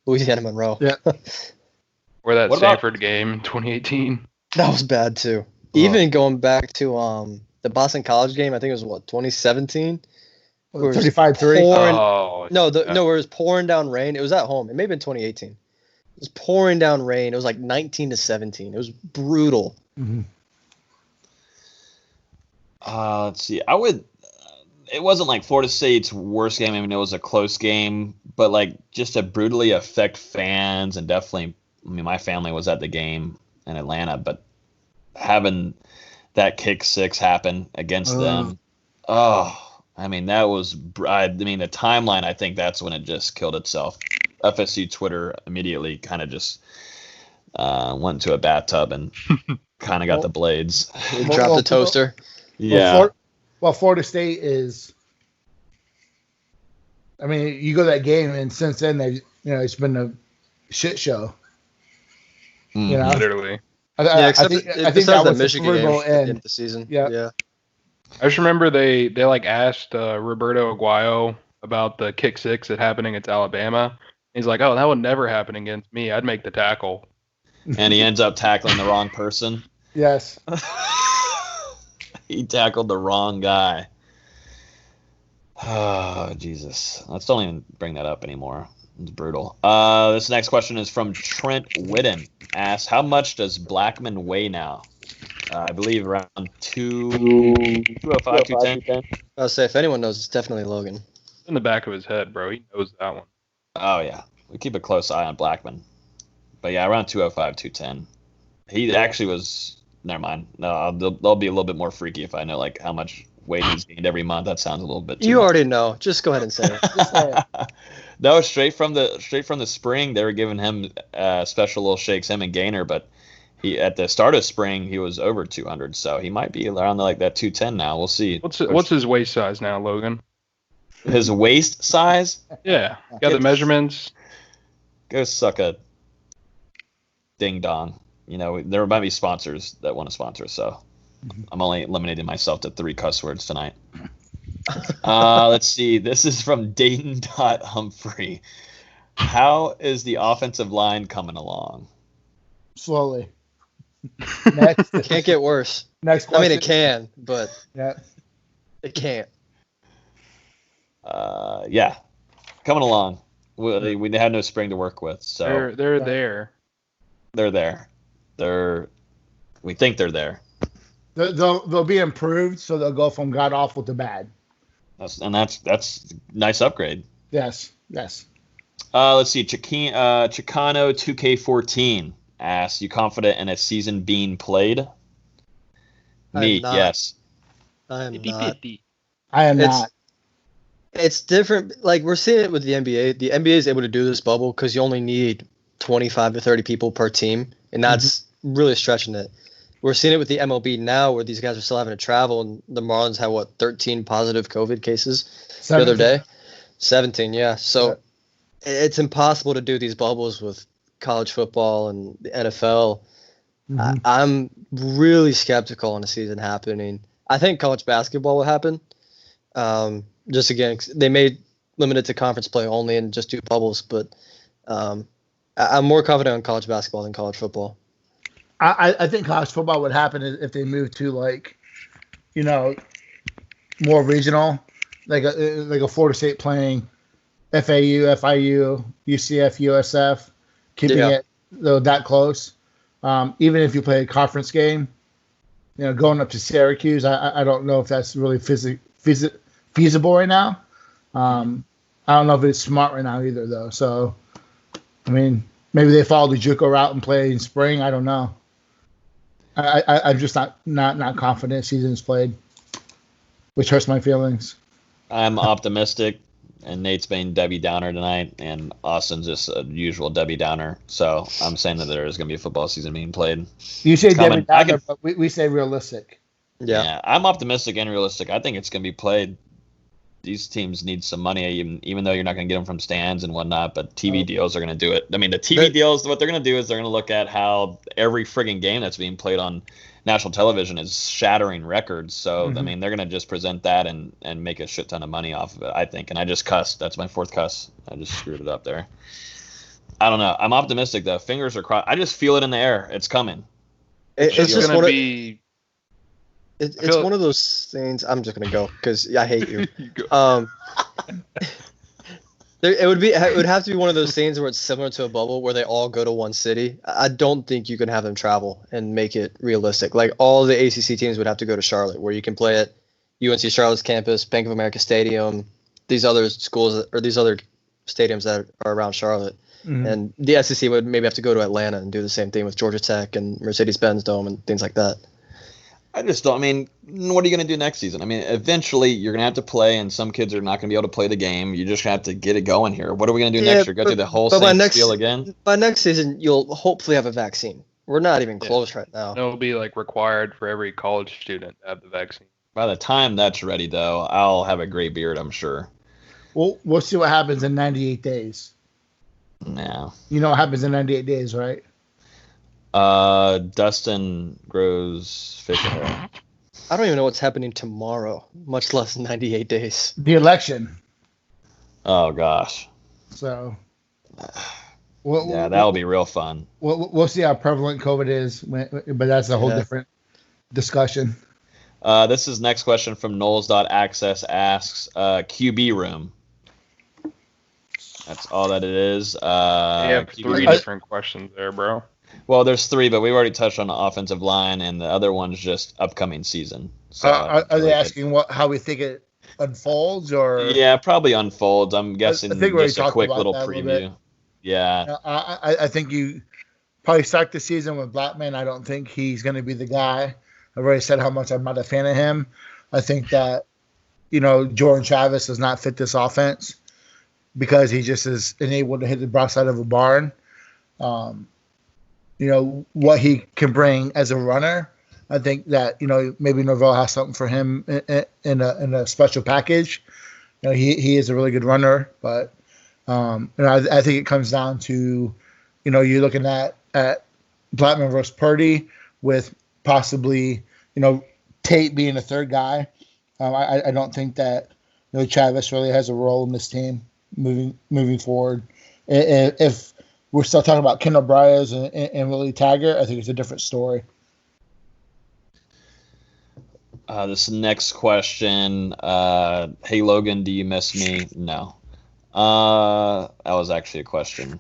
Louisiana Monroe. Yeah. Or that What about- Sanford game in 2018. That was bad too. Even going back to the Boston College game, I think it was 2017. 35-3. Oh. No, where it was pouring down rain. It was at home. It may have been 2018. It was pouring down rain. It was like 19-17. It was brutal. Mm-hmm. Let's see. It wasn't like Florida State's worst game. I mean, it was a close game, but like just to brutally affect fans and definitely, I mean, my family was at the game in Atlanta, but having that kick six happen against them, I mean, that was, I mean, the timeline, I think that's when it just killed itself. FSC Twitter immediately kind of just went into a bathtub and kind of got the blades. Dropped the toaster. Yeah. Well, Florida State is. I mean, you go to that game, and since then, it's been a shit show. You know, Literally. I think that was Michigan the game end of the season. Yeah. I just remember they like asked Roberto Aguayo about the kick six that happened against Alabama. He's like, "Oh, that would never happen against me. I'd make the tackle." And he ends up tackling the wrong person. Yes. He tackled the wrong guy. Oh, Jesus. Let's don't even bring that up anymore. It's brutal. This next question is from Trent Whitten. Asks, how much does Blackman weigh now? I believe around 205, 210. I'll say, if anyone knows, it's definitely Logan. In the back of his head, bro. He knows that one. Oh, yeah. We keep a close eye on Blackman. But, yeah, around 205, 210. He actually was... Never mind. No, they'll be a little bit more freaky if I know like how much weight he's gained every month. That sounds a little bit. You already know. Just go ahead and say it. Just say it. No, straight from the spring, they were giving him special little shakes, him and Gainer. But he at the start of spring he was over 200, so he might be around like that 210 now. We'll see. What's his waist size now, Logan? His waist size? Yeah, got the measurements. Go suck a ding dong. You know, there might be sponsors that want to sponsor, so I'm only eliminating myself to 3 cuss words tonight. Let's see. This is from Dayton.Humphrey. How is the offensive line coming along? Slowly. Next. Can't get worse. Next question. I mean, it can, but it can't. Yeah, coming along. We had no spring to work with, so they're there. They're there. We think they're there. They'll be improved, so they'll go from god awful to bad. That's nice upgrade. Yes. Let's see. Chicano 2K14 asks, you confident in a season being played? Me, yes. I am not. I am not. It's different. Like, we're seeing it with the NBA. The NBA is able to do this bubble because you only need 25 to 30 people per team, and that's really stretching it. We're seeing it with the MLB now, where these guys are still having to travel, and the Marlins had 13 positive COVID cases 17. the other day. 17, yeah. So it's impossible to do these bubbles with college football and the NFL. I'm really skeptical on the season happening. I think college basketball will happen. Just again, they made limited to conference play only and just do bubbles. But I'm more confident on college basketball than college football. I think college football would happen if they moved to more regional, like a Florida State playing FAU, FIU, UCF, USF, keeping it that close. Even if you play a conference game, going up to Syracuse, I don't know if that's really feasible right now. I don't know if it's smart right now either, though. So, I mean, maybe they follow the JUCO route and play in spring. I don't know. I'm just not confident season's played, which hurts my feelings. I'm optimistic, and Nate's being Debbie Downer tonight, and Austin's just a usual Debbie Downer. So I'm saying that there is going to be a football season being played. You say Debbie Downer, but we say realistic. Yeah, I'm optimistic and realistic. I think it's going to be played. These teams need some money, even though you're not going to get them from stands and whatnot, but TV deals are going to do it. I mean, the TV deals, what they're going to do is they're going to look at how every frigging game that's being played on national television is shattering records. So, I mean, they're going to just present that and make a shit ton of money off of it, I think. And I just cussed. That's my fourth cuss. I just screwed it up there. I don't know. I'm optimistic, though. Fingers are crossed. I just feel it in the air. It's coming. It's just going to be... It's one of those things. I'm just gonna go because I hate you. It would have to be one of those things where it's similar to a bubble where they all go to one city. I don't think you can have them travel and make it realistic. Like all the ACC teams would have to go to Charlotte, where you can play at UNC Charlotte's campus, Bank of America Stadium, these other schools or these other stadiums that are around Charlotte. And the SEC would maybe have to go to Atlanta and do the same thing with Georgia Tech and Mercedes-Benz Dome and things like that. I just don't. I mean, what are you going to do next season? I mean, eventually you're going to have to play, and some kids are not going to be able to play the game. You just have to get it going here. What are we going to do next year? Go through the whole same spiel again? By next season, you'll hopefully have a vaccine. We're not even close right now. It'll be like required for every college student to have the vaccine. By the time that's ready, though, I'll have a gray beard, I'm sure. Well, we'll see what happens in 98 days. Yeah. You know what happens in 98 days, right? Dustin grows facial hair. I don't even know what's happening tomorrow, much less 98 days. The election. Oh, gosh. So. That'll be real fun. We'll see how prevalent COVID is, but that's a whole different discussion. This is next question from Knowles.access asks, QB room. That's all that it is. Three different questions there, bro. Well, there's three, but we've already touched on the offensive line, and the other one's just upcoming season. So are they asking how we think it unfolds, or? Yeah, probably unfolds. I'm guessing I think just a quick little preview. Yeah. I think you probably start the season with Blackman. I don't think he's going to be the guy. I've already said how much I'm not a fan of him. I think that, Jordan Travis does not fit this offense because he just is unable to hit the broadside of a barn. What he can bring as a runner. I think that, maybe Norvell has something for him in a special package. He is a really good runner, but I think it comes down to, you're looking at Blackman versus Purdy with possibly, Tate being a third guy. I don't think that Travis really has a role in this team moving forward. If we're still talking about Kendall Briers and Willie Taggart, I think it's a different story. This next question, hey, Logan, do you miss me? No. That was actually a question.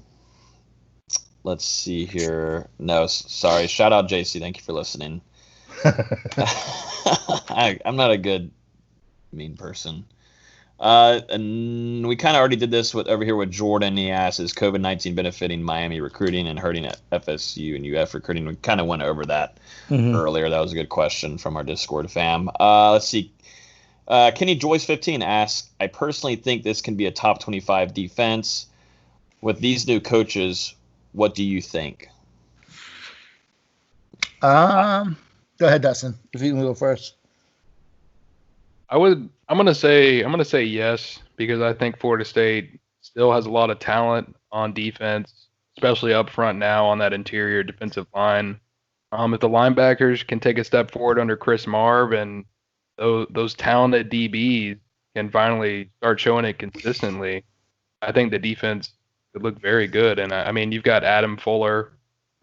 Let's see here. No, sorry. Shout out, JC. Thank you for listening. I'm not a good mean person. And we kind of already did this over here with Jordan. He asked, is COVID-19 benefiting Miami recruiting and hurting FSU and UF recruiting? We kind of went over that earlier. That was a good question from our Discord fam. Let's see. Kenny Joyce15 asks, I personally think this can be a top 25 defense. With these new coaches, what do you think? Go ahead, Dustin. If you can go first. I'm gonna say yes, because I think Florida State still has a lot of talent on defense, especially up front now on that interior defensive line. If the linebackers can take a step forward under Chris Marv and those talented DBs can finally start showing it consistently, I think the defense could look very good. And I mean, you've got Adam Fuller,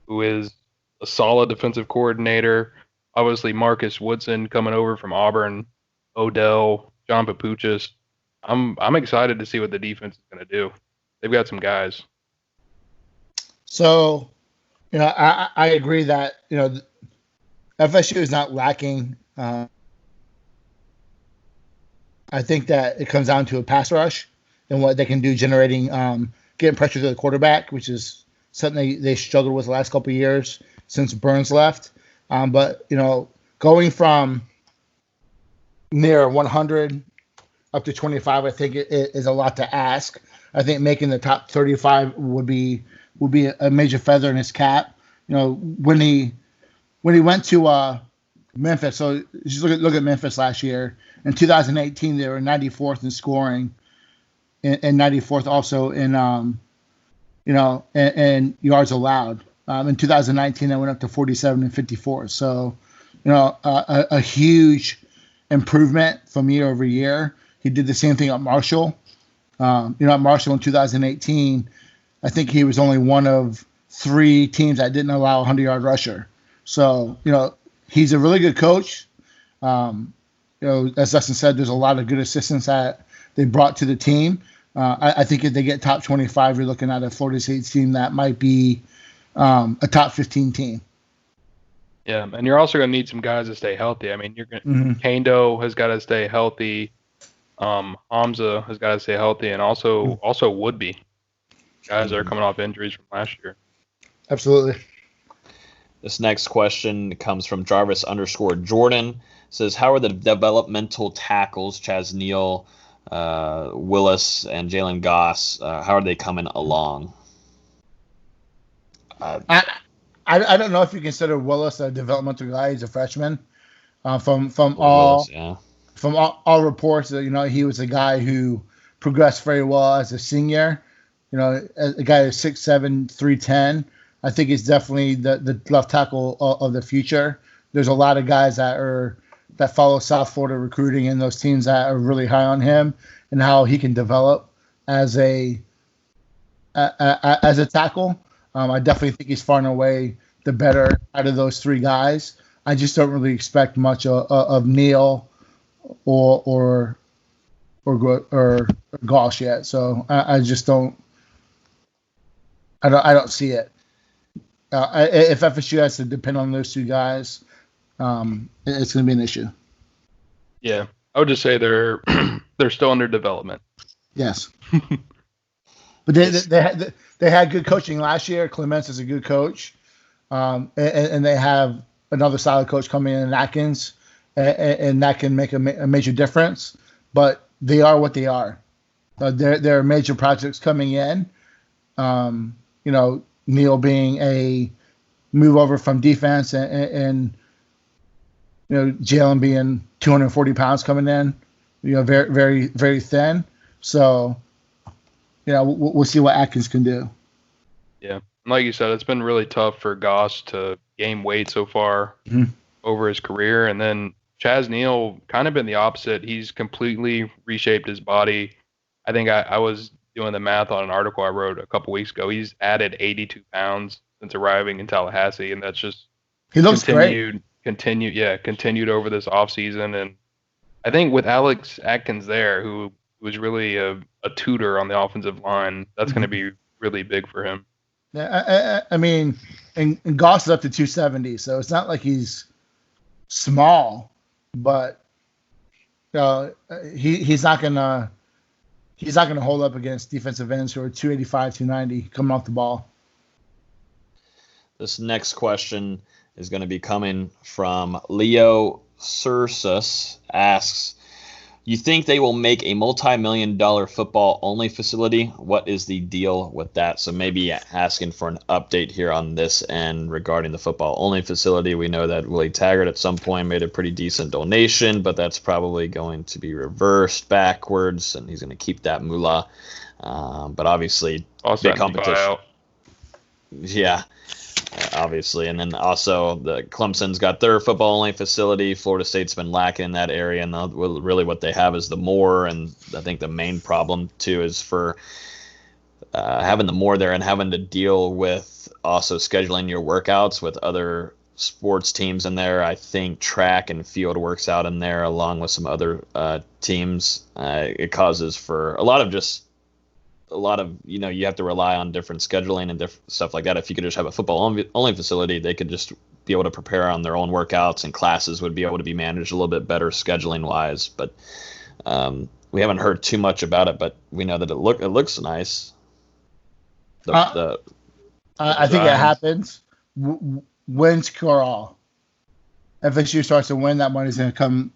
who is a solid defensive coordinator. Obviously, Marcus Woodson coming over from Auburn, Odell, John Papuchis. I'm excited to see what the defense is going to do. They've got some guys. So, I agree that, FSU is not lacking. I think that it comes down to a pass rush and what they can do generating, getting pressure to the quarterback, which is something they struggled with the last couple of years since Burns left. But, going from near 100 up to 25, I think it is a lot to ask. I think making the top 35 would be a major feather in his cap. When he went to Memphis, so just look at Memphis last year. In 2018, they were 94th in scoring, and 94th also in and yards allowed. In 2019, they went up to 47 and 54. So, a huge improvement from year over year. He did the same thing at Marshall. At Marshall in 2018, I think he was only one of 3 teams that didn't allow a 100-yard rusher. So, he's a really good coach. As Dustin said, there's a lot of good assistants that they brought to the team. I think if they get top 25, you're looking at a Florida State team that might be a top 15 team. Yeah, and you're also going to need some guys to stay healthy. I mean, you're going Kando has got to stay healthy. Hamza has got to stay healthy, and also Woodby. Guys that are coming off injuries from last year. Absolutely. This next question comes from Jarvis_Jordan. Says, how are the developmental tackles, Chaz Neal, Willis, and Jalen Goss, how are they coming along? I don't know if you consider Willis a developmental guy. He's a freshman. From all reports, he was a guy who progressed very well as a senior. A guy who's 6'7", 310. I think he's definitely the left tackle of the future. There's a lot of guys that follow South Florida recruiting and those teams that are really high on him and how he can develop as a tackle. I definitely think he's far and away the better out of those 3 guys. I just don't really expect much of Neal or Goss yet. So I just don't. I don't see it. If FSU has to depend on those 2 guys, it's going to be an issue. Yeah, I would just say they're still under development. Yes, but they had good coaching last year. Clements is a good coach, and they have another solid coach coming in Atkins, and that can make a major difference. But they are what they are. There are major projects coming in. Neal being a move over from defense and Jalen being 240 pounds coming in, very, very, very thin. So, we'll see what Atkins can do. Yeah. Like you said, it's been really tough for Goss to gain weight so far over his career. And then Chaz Neal kind of been the opposite. He's completely reshaped his body. I think I was doing the math on an article I wrote a couple weeks ago. He's added 82 pounds since arriving in Tallahassee, and that's just he looks continued over this offseason. And I think with Alex Atkins there, who was really a tutor on the offensive line, that's going to be really big for him. Yeah, I mean, and Goss is up to 270, so it's not like he's small, but he's not gonna hold up against defensive ends who are 285, 290 coming off the ball. This next question is going to be coming from Leo Sursus. Asks, you think they will make a multi-million-dollar football-only facility? What is the deal with that? So maybe asking for an update here on this end regarding the football-only facility. We know that Willie Taggart at some point made a pretty decent donation, but that's probably going to be reversed backwards, and he's going to keep that moolah. But obviously, also big competition. buyout. Yeah. obviously. And then also the Clemson's got their football-only facility. Florida State's been lacking in that area, and really what they have is the more. And I think the main problem, too, is for having the more there and having to deal with also scheduling your workouts with other sports teams in there. I think track and field works out in there along with some other teams. It causes for a lot of you have to rely on different scheduling and different stuff like that. If you could just have a football only facility, they could just be able to prepare on their own workouts, and classes would be able to be managed a little bit better scheduling wise. But we haven't heard too much about it, but we know that it looks nice. I think it happens. Wins cure all. FSU starts to win, that money's going to come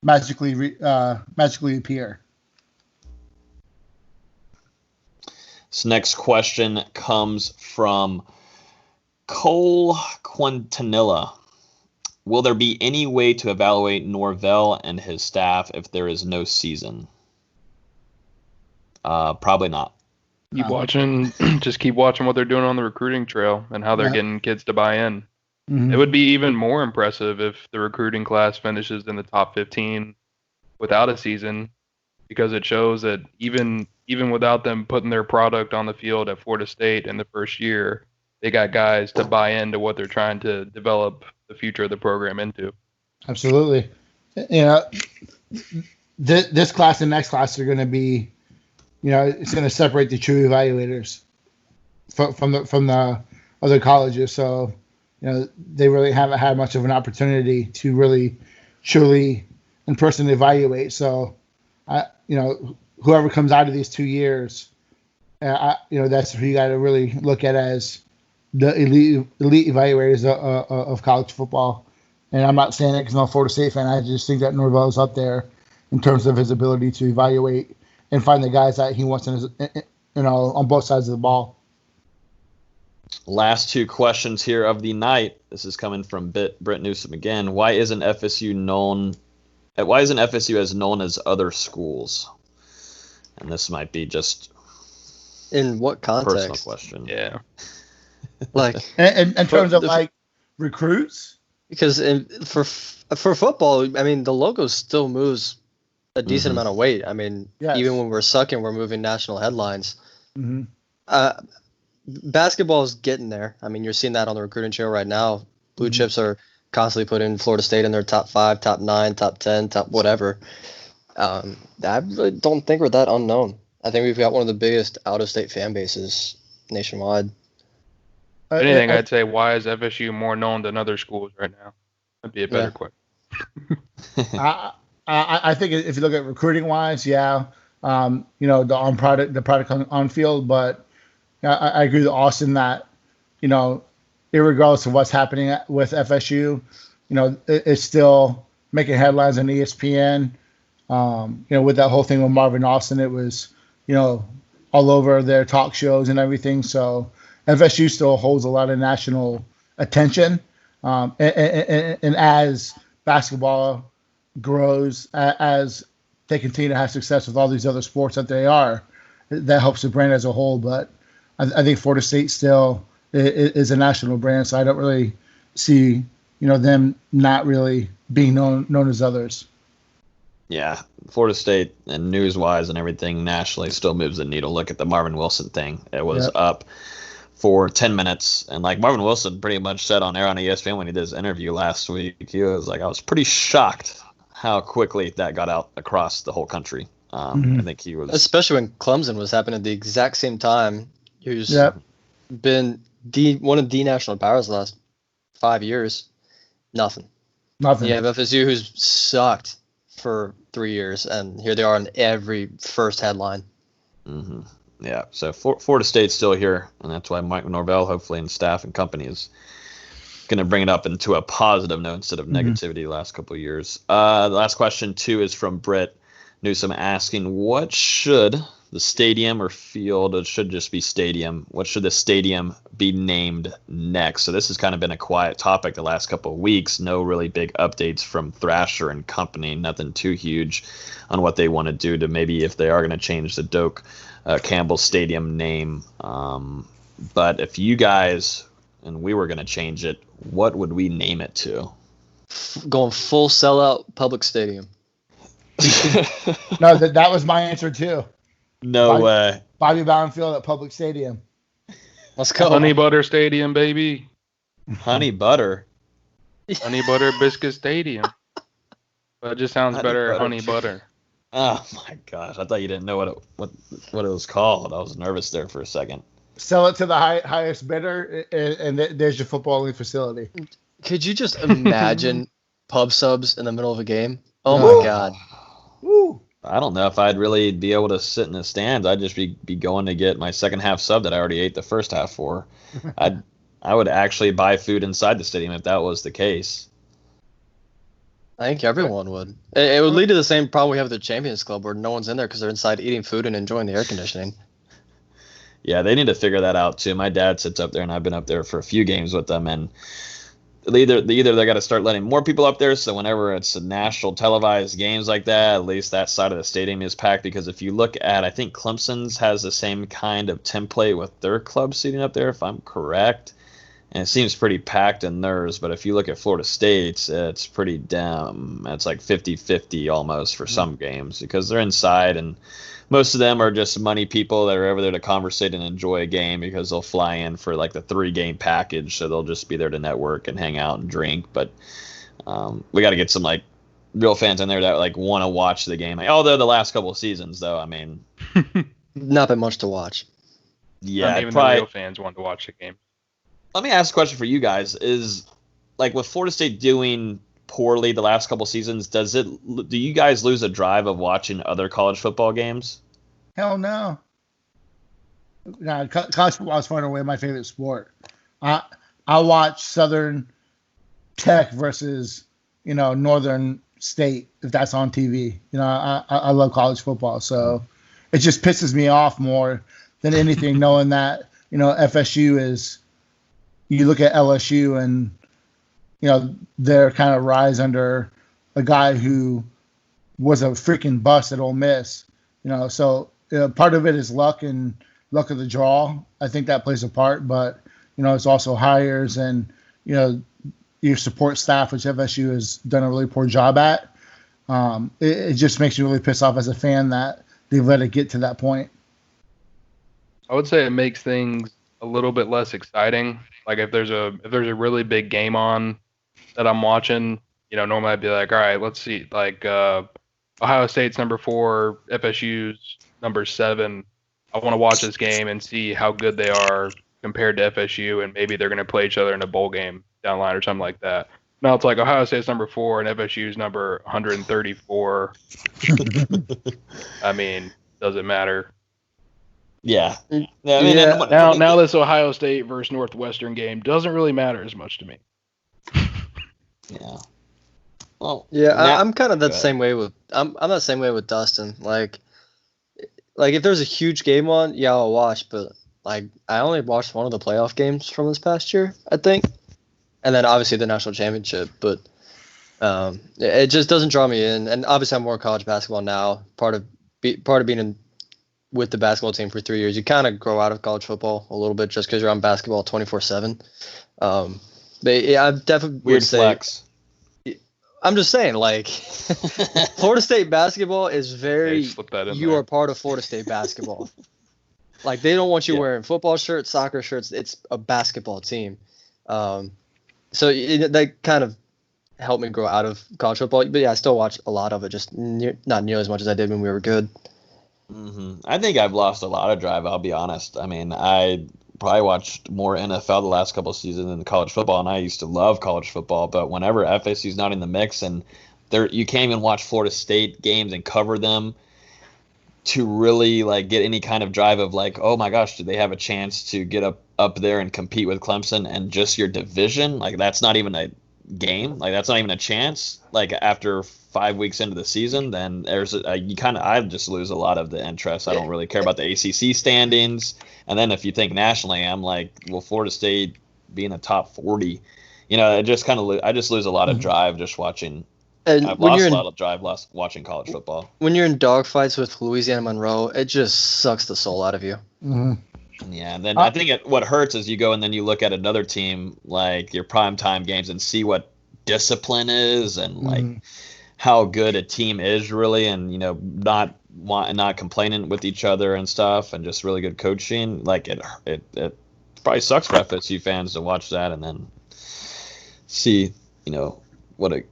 magically appear. This next question comes from Cole Quintanilla. Will there be any way to evaluate Norvell and his staff if there is no season? Probably not. Just keep watching what they're doing on the recruiting trail and how they're getting kids to buy in. Mm-hmm. It would be even more impressive if the recruiting class finishes in the top 15 without a season, because it shows that even without them putting their product on the field at Florida State in the first year, they got guys to buy into what they're trying to develop the future of the program into. Absolutely. This class and next class are going to be, it's going to separate the true evaluators from the other colleges. So, they really haven't had much of an opportunity to really truly in person evaluate. So, whoever comes out of these 2 years, that's who you got to really look at as the elite evaluators of college football. And I'm not saying it because I'm a Florida State fan. I just think that Norvell's up there in terms of his ability to evaluate and find the guys that he wants on both sides of the ball. Last two questions here of the night. This is coming from Brett Newsom again. Why isn't FSU as known as other schools? And this might be just in what context? Personal question. Yeah. Like in terms of like recruits? Because for football, I mean, the logo still moves a decent amount of weight. I mean, even when we're sucking, we're moving national headlines. Mm-hmm. Basketball is getting there. I mean, you're seeing that on the recruiting trail right now. Blue chips are constantly putting Florida State in their top 5, top 9, top 10, top whatever. I really don't think we're that unknown. I think we've got one of the biggest out-of-state fan bases nationwide. If anything, I'd say, why is FSU more known than other schools right now? That'd be a better question. I think if you look at recruiting wise, the product on field, but I agree with Austin that, irregardless of what's happening with FSU, it's still making headlines on ESPN. With that whole thing with Marvin Austin, it was, all over their talk shows and everything. So FSU still holds a lot of national attention. And as basketball grows, as they continue to have success with all these other sports that they are, that helps the brand as a whole. But I think Florida State still is a national brand, so I don't really see, them not really being known as others. Yeah, Florida State and news-wise and everything nationally still moves the needle. Look at the Marvin Wilson thing. It was up for 10 minutes. And like Marvin Wilson pretty much said on air on ESPN when he did his interview last week, he was like, I was pretty shocked how quickly that got out across the whole country. I think he was... Especially when Clemson was happening at the exact same time. Who's been one of the national powers the last 5 years. Nothing. You have FSU who's sucked for 3 years, and here they are in every first headline. Mm-hmm. Yeah, so Florida State's still here, and that's why Mike Norvell, hopefully, and staff and company is going to bring it up into a positive note instead of negativity the last couple of years. The last question, too, is from Britt Newsom asking, what should the stadium or field, it should just be stadium, what should the stadium be named next? So this has kind of been a quiet topic the last couple of weeks. No really big updates from Thrasher and company, nothing too huge on what they want to do to maybe if they are going to change the Doak Campbell Stadium name. But if you guys and we were going to change it, what would we name it to? Going full sellout public stadium. No, that was my answer too. No way. Bobby Bowden at Public Stadium. Let's go. Honey Butter Stadium, baby. Honey Butter. Honey Butter Biscuit Stadium. But it just sounds better, honey butter. Oh my gosh! I thought you didn't know what it was called. I was nervous there for a second. Sell it to the highest bidder, and there's your footballing facility. Could you just imagine pub subs in the middle of a game? Oh my God. Woo. I don't know if I'd really be able to sit in the stands. I'd just be going to get my second half sub that I already ate the first half for. I would actually buy food inside the stadium if that was the case. I think everyone would. It would lead to the same problem we have at the Champions Club, where no one's in there because they're inside eating food and enjoying the air conditioning. Yeah, they need to figure that out too. My dad sits up there, and I've been up there for a few games with them, and either they got to start letting more people up there, so whenever it's a national televised games like that, at least that side of the stadium is packed. Because if you look at, I think Clemson's has the same kind of template with their club seating up there, if I'm correct. And it seems pretty packed in theirs, but if you look at Florida State's, it's pretty dim. It's like 50-50 almost for some games because they're inside, and most of them are just money people that are over there to conversate and enjoy a game because they'll fly in for like the 3-game package, so they'll just be there to network and hang out and drink. But we got to get some like real fans in there that like want to watch the game. Although the last couple of seasons, though, I mean, not been much to watch. Yeah, Not even the real fans want to watch the game. Let me ask a question for you guys. Is like with Florida State doing poorly the last couple seasons, do you guys lose a drive of watching other college football games? Hell no. Nah, college football is far and away my favorite sport. I watch Southern Tech versus Northern State if that's on TV. I love college football, so it just pisses me off more than anything knowing that FSU is. You look at LSU and, their kind of rise under a guy who was a freaking bust at Ole Miss. So part of it is luck and luck of the draw. I think that plays a part, but, it's also hires and, your support staff, which FSU has done a really poor job at. It just makes you really pissed off as a fan that they've let it get to that point. I would say it makes things a little bit less exciting. Like if there's a really big game on that I'm watching, normally I'd be like, all right, let's see, like Ohio State's number 4, FSU's number 7. I want to watch this game and see how good they are compared to FSU, and maybe they're going to play each other in a bowl game down the line or something like that. Now it's like Ohio State's number 4 and FSU's number 134. I mean, does it matter? Yeah. Now this Ohio State versus Northwestern game doesn't really matter as much to me. Yeah. Well. Yeah, I'm kind of that same way with. I'm the same way with Dustin. Like if there's a huge game on, yeah, I'll watch. But like, I only watched one of the playoff games from this past year, I think, and then obviously the national championship. But it just doesn't draw me in. And obviously, I'm more college basketball now. Part of being with the basketball team for 3 years, you kind of grow out of college football a little bit just because you're on basketball 24/7. But yeah, I definitely weird flex. I'm just saying, like, Florida State basketball is very. You are part of Florida State basketball. Like they don't want you wearing football shirts, soccer shirts. It's a basketball team. So that kind of helped me grow out of college football. But yeah, I still watch a lot of it, just not nearly as much as I did when we were good. Mm-hmm. I think I've lost a lot of drive, I'll be honest. I mean, I probably watched more NFL the last couple of seasons than college football, and I used to love college football, but whenever FSU's not in the mix and you can't even watch Florida State games and cover them to really like get any kind of drive of like, oh my gosh, do they have a chance to get up there and compete with Clemson and just your division? Like that's not even a game, like that's not even a chance. Like after 5 weeks into the season, then there's I just lose a lot of the interest. I don't really care about the ACC standings, and then if you think nationally, I'm like, well, Florida State being the top 40, it just I just lose a lot of drive just watching. And I've lost a lot of drive watching college football. When you're in dogfights with Louisiana Monroe, it just sucks the soul out of you. Mm-hmm. Yeah, and then I think what hurts is you go and then you look at another team like your primetime games and see what discipline is and like how good a team is really, and not complaining with each other and stuff, and just really good coaching. Like it probably sucks for FSU fans to watch that and then see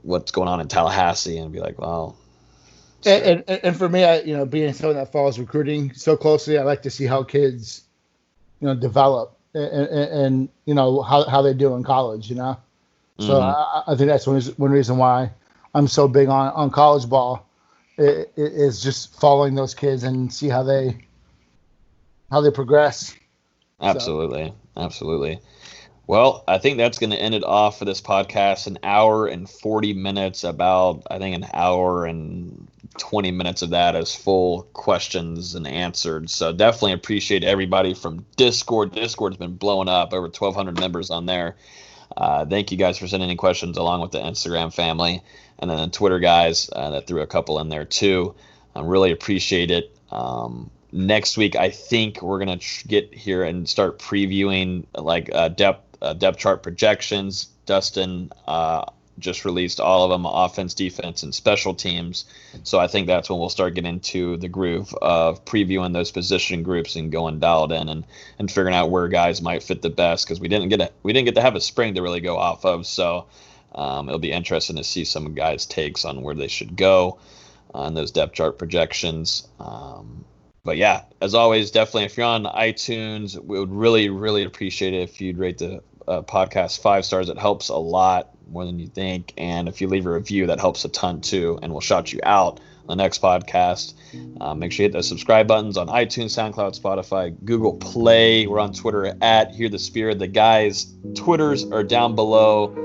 what's going on in Tallahassee and be like, well. And for me, being someone that follows recruiting so closely, I like to see how kids, develop and how they do in college. So I think that's one reason why I'm so big on college ball. It is just following those kids and see how they progress. Absolutely. Well, I think that's going to end it off for this podcast. An hour and 40 minutes, about, I think, an hour and 20 minutes of that is full questions and answered. So definitely appreciate everybody from Discord. Discord's been blowing up, over 1,200 members on there. Thank you guys for sending in questions, along with the Instagram family. And then the Twitter guys that threw a couple in there too. I really appreciate it. Next week, I think we're going to get here and start previewing depth chart projections. Dustin just released all of them, offense, defense, and special teams. So I think that's when we'll start getting into the groove of previewing those position groups and going dialed in and figuring out where guys might fit the best, because we didn't get to have a spring to really go off of. So it'll be interesting to see some guys' takes on where they should go on those depth chart projections. But yeah, as always, definitely if you're on iTunes, we would really, really appreciate it if you'd rate the podcast 5 stars. It helps a lot, more than you think. And if you leave a review, that helps a ton too, and we'll shout you out on the next podcast. Make sure you hit those subscribe buttons on iTunes, SoundCloud, Spotify, Google Play. We're on Twitter at Hear the Spear. The guys' Twitters are down below.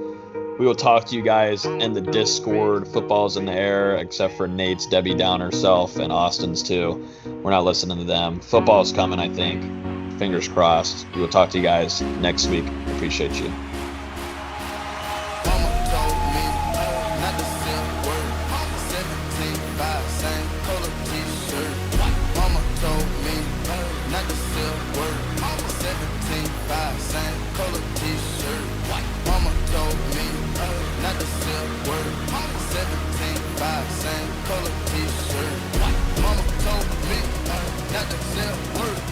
We will talk to you guys in the Discord. Football's in the air, except for Nate's, Debbie down herself, and Austin's too. We're not listening to them. Football's coming, I think. Fingers crossed. We will talk to you guys next week. Appreciate you. Same color t-shirt. Mama told me not to sell word.